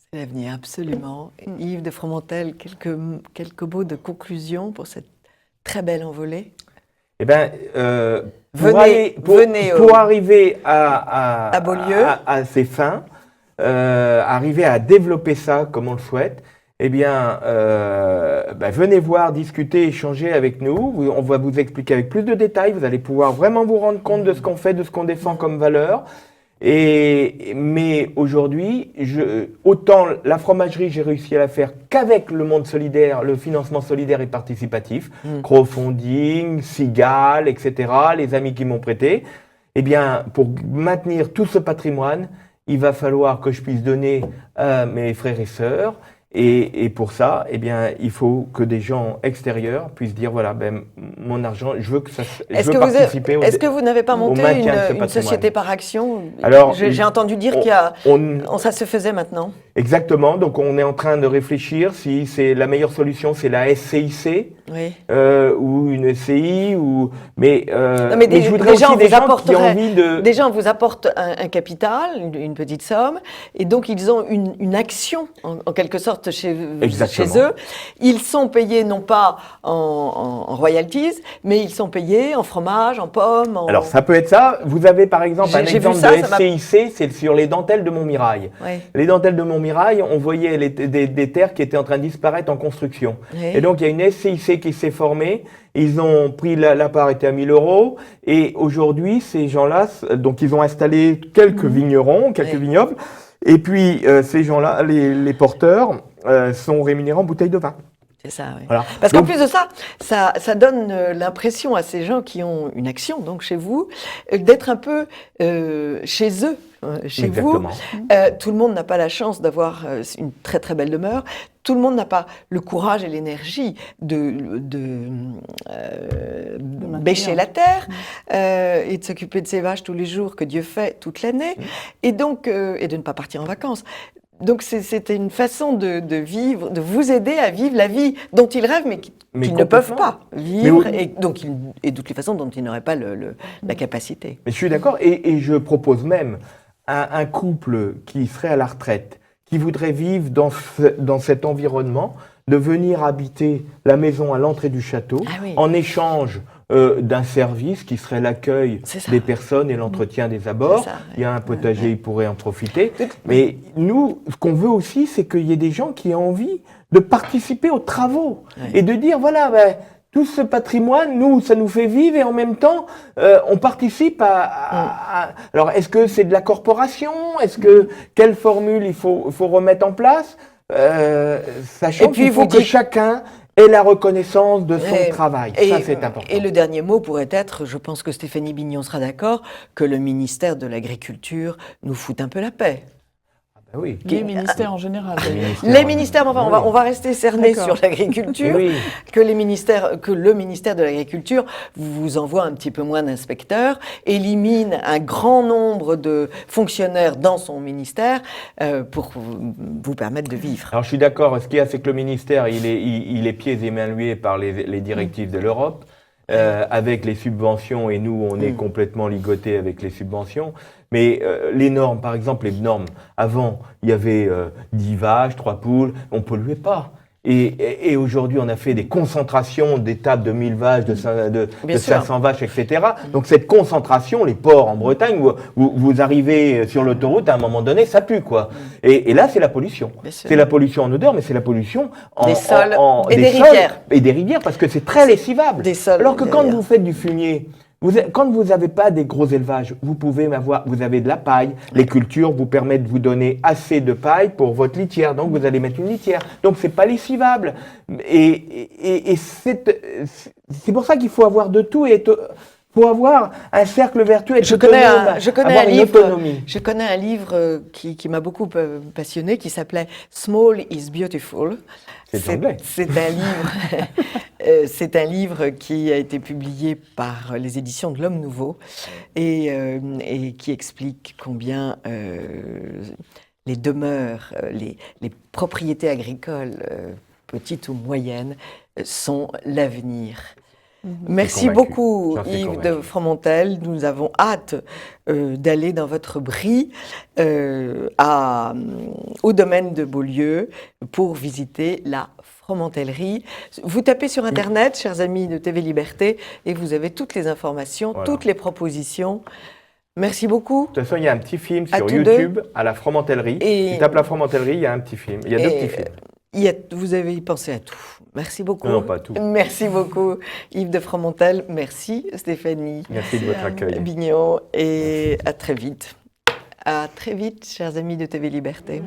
C'est l'avenir, absolument. Yves de Fromentel, quelques mots de conclusion pour cette très belle envolée. Eh bien, venez arriver à Beaulieu, à ses fins, arriver à développer ça comme on le souhaite, eh bien, venez voir, discuter, échanger avec nous. On va vous expliquer avec plus de détails. Vous allez pouvoir vraiment vous rendre compte de ce qu'on fait, de ce qu'on défend comme valeur. Mais aujourd'hui, autant la fromagerie, j'ai réussi à la faire qu'avec le monde solidaire, le financement solidaire et participatif, crowdfunding, Cigale, etc., les amis qui m'ont prêté. Eh bien, pour maintenir tout ce patrimoine, il va falloir que je puisse donner à mes frères et sœurs. Et pour ça, eh bien, il faut que des gens extérieurs puissent dire, voilà, mon argent, je veux participer Est-ce que vous n'avez pas monté une société par action? Alors, j'ai entendu dire ça se faisait maintenant. Exactement, donc on est en train de réfléchir si c'est la meilleure solution, c'est la SCIC ou une SCI, mais je voudrais aussi des gens qui ont envie de... Des gens vous apportent un capital, une petite somme, et donc ils ont une action, en quelque sorte, chez eux. Ils sont payés non pas en royalties, mais ils sont payés en fromage, en pommes. Alors ça peut être ça. Vous avez par exemple un exemple de SCIC, c'est sur les dentelles de Montmirail. Les dentelles de Montmirail, on voyait des terres qui étaient en train de disparaître en construction. Et donc il y a une SCIC qui s'est formée. Ils ont pris la part était à 1 000 €. Et aujourd'hui, ces gens-là, donc ils ont installé quelques vignerons, quelques vignobles. Et puis ces gens-là, les porteurs, sont rémunérés en bouteilles de vin. C'est ça, oui. Voilà. Parce qu'en plus de ça donne l'impression à ces gens qui ont une action, donc chez vous, d'être un peu chez eux, chez Exactement. vous. Tout le monde n'a pas la chance d'avoir une très très belle demeure. Tout le monde n'a pas le courage et l'énergie de bêcher la terre et de s'occuper de ses vaches tous les jours que Dieu fait toute l'année, et donc et de ne pas partir en vacances. Donc c'était une façon de vivre, de vous aider à vivre la vie dont ils rêvent, mais qu'ils ne peuvent pas vivre, et de toutes les façons dont ils n'auraient pas la capacité. Mais je suis d'accord, et je propose même à un couple qui serait à la retraite, qui voudrait vivre dans cet environnement, de venir habiter la maison à l'entrée du château, en échange d'un service qui serait l'accueil des personnes et l'entretien des abords. Il y a un potager, ils pourraient en profiter. Mais nous, ce qu'on veut aussi, c'est qu'il y ait des gens qui aient envie de participer aux travaux et de dire, voilà, tout ce patrimoine, nous, ça nous fait vivre, et en même temps, on participe à... Alors, est-ce que c'est de la corporation? Quelle formule il faut remettre en place, sachant qu'il faut que chacun ait la reconnaissance de son travail. Ça, c'est important. Et le dernier mot pourrait être, je pense que Stéphanie Bignon sera d'accord, que le ministère de l'Agriculture nous fout un peu la paix. Oui. Les ministères en général. Les ministères, enfin, Oui. on va rester cerné D'accord. sur l'agriculture, Oui. que le ministère de l'Agriculture vous envoie un petit peu moins d'inspecteurs, élimine un grand nombre de fonctionnaires dans son ministère pour vous permettre de vivre. Alors je suis d'accord, ce qu'il y a, c'est que le ministère, il est pieds et mains liés par les directives de l'Europe, avec les subventions, et nous, on est complètement ligotés avec les subventions. Mais les normes, par exemple, les normes, avant, il y avait 10 vaches, 3 poules, on ne polluait pas. Et aujourd'hui, on a fait des concentrations d'étapes de 1000 vaches, de 500 vaches, etc. Donc cette concentration, les porcs en Bretagne, vous arrivez sur l'autoroute, à un moment donné, ça pue, quoi. Et là, c'est la pollution. C'est la pollution en odeur, mais c'est la pollution Des sols et des des sols rivières. et des rivières, parce que c'est très lessivable. Des sols Alors que et des quand rivières. vous faites du fumier, quand vous n'avez pas des gros élevages, vous avez de la paille. Les cultures vous permettent de vous donner assez de paille pour votre litière. Donc, vous allez mettre une litière. Donc, c'est pas lessivable. Et c'est pour ça qu'il faut avoir de tout et faut avoir un cercle vertueux. Je connais un livre qui m'a beaucoup passionné, qui s'appelait Small is Beautiful. C'est anglais. C'est un livre qui a été publié par les éditions de l'Homme Nouveau et qui explique combien les demeures, les propriétés agricoles, petites ou moyennes, sont l'avenir. Merci beaucoup Yves de Fromentel. Nous avons hâte d'aller dans votre brie au domaine de Beaulieu pour visiter la fromentellerie. Vous tapez sur Internet, chers amis de TV Liberté, et vous avez toutes les informations, toutes les propositions. Merci beaucoup. De toute façon, il y a un petit film sur YouTube à la fromentellerie. Tu tapes la fromentellerie, il y a un petit film. Il y a 2 petits films. Vous avez pensé à tout. Merci beaucoup. Non, pas tout. Merci beaucoup Yves de Fromentel. Merci Stéphanie. Merci de votre accueil. Bignon. Et à très vite. À très vite, chers amis de TV Liberté.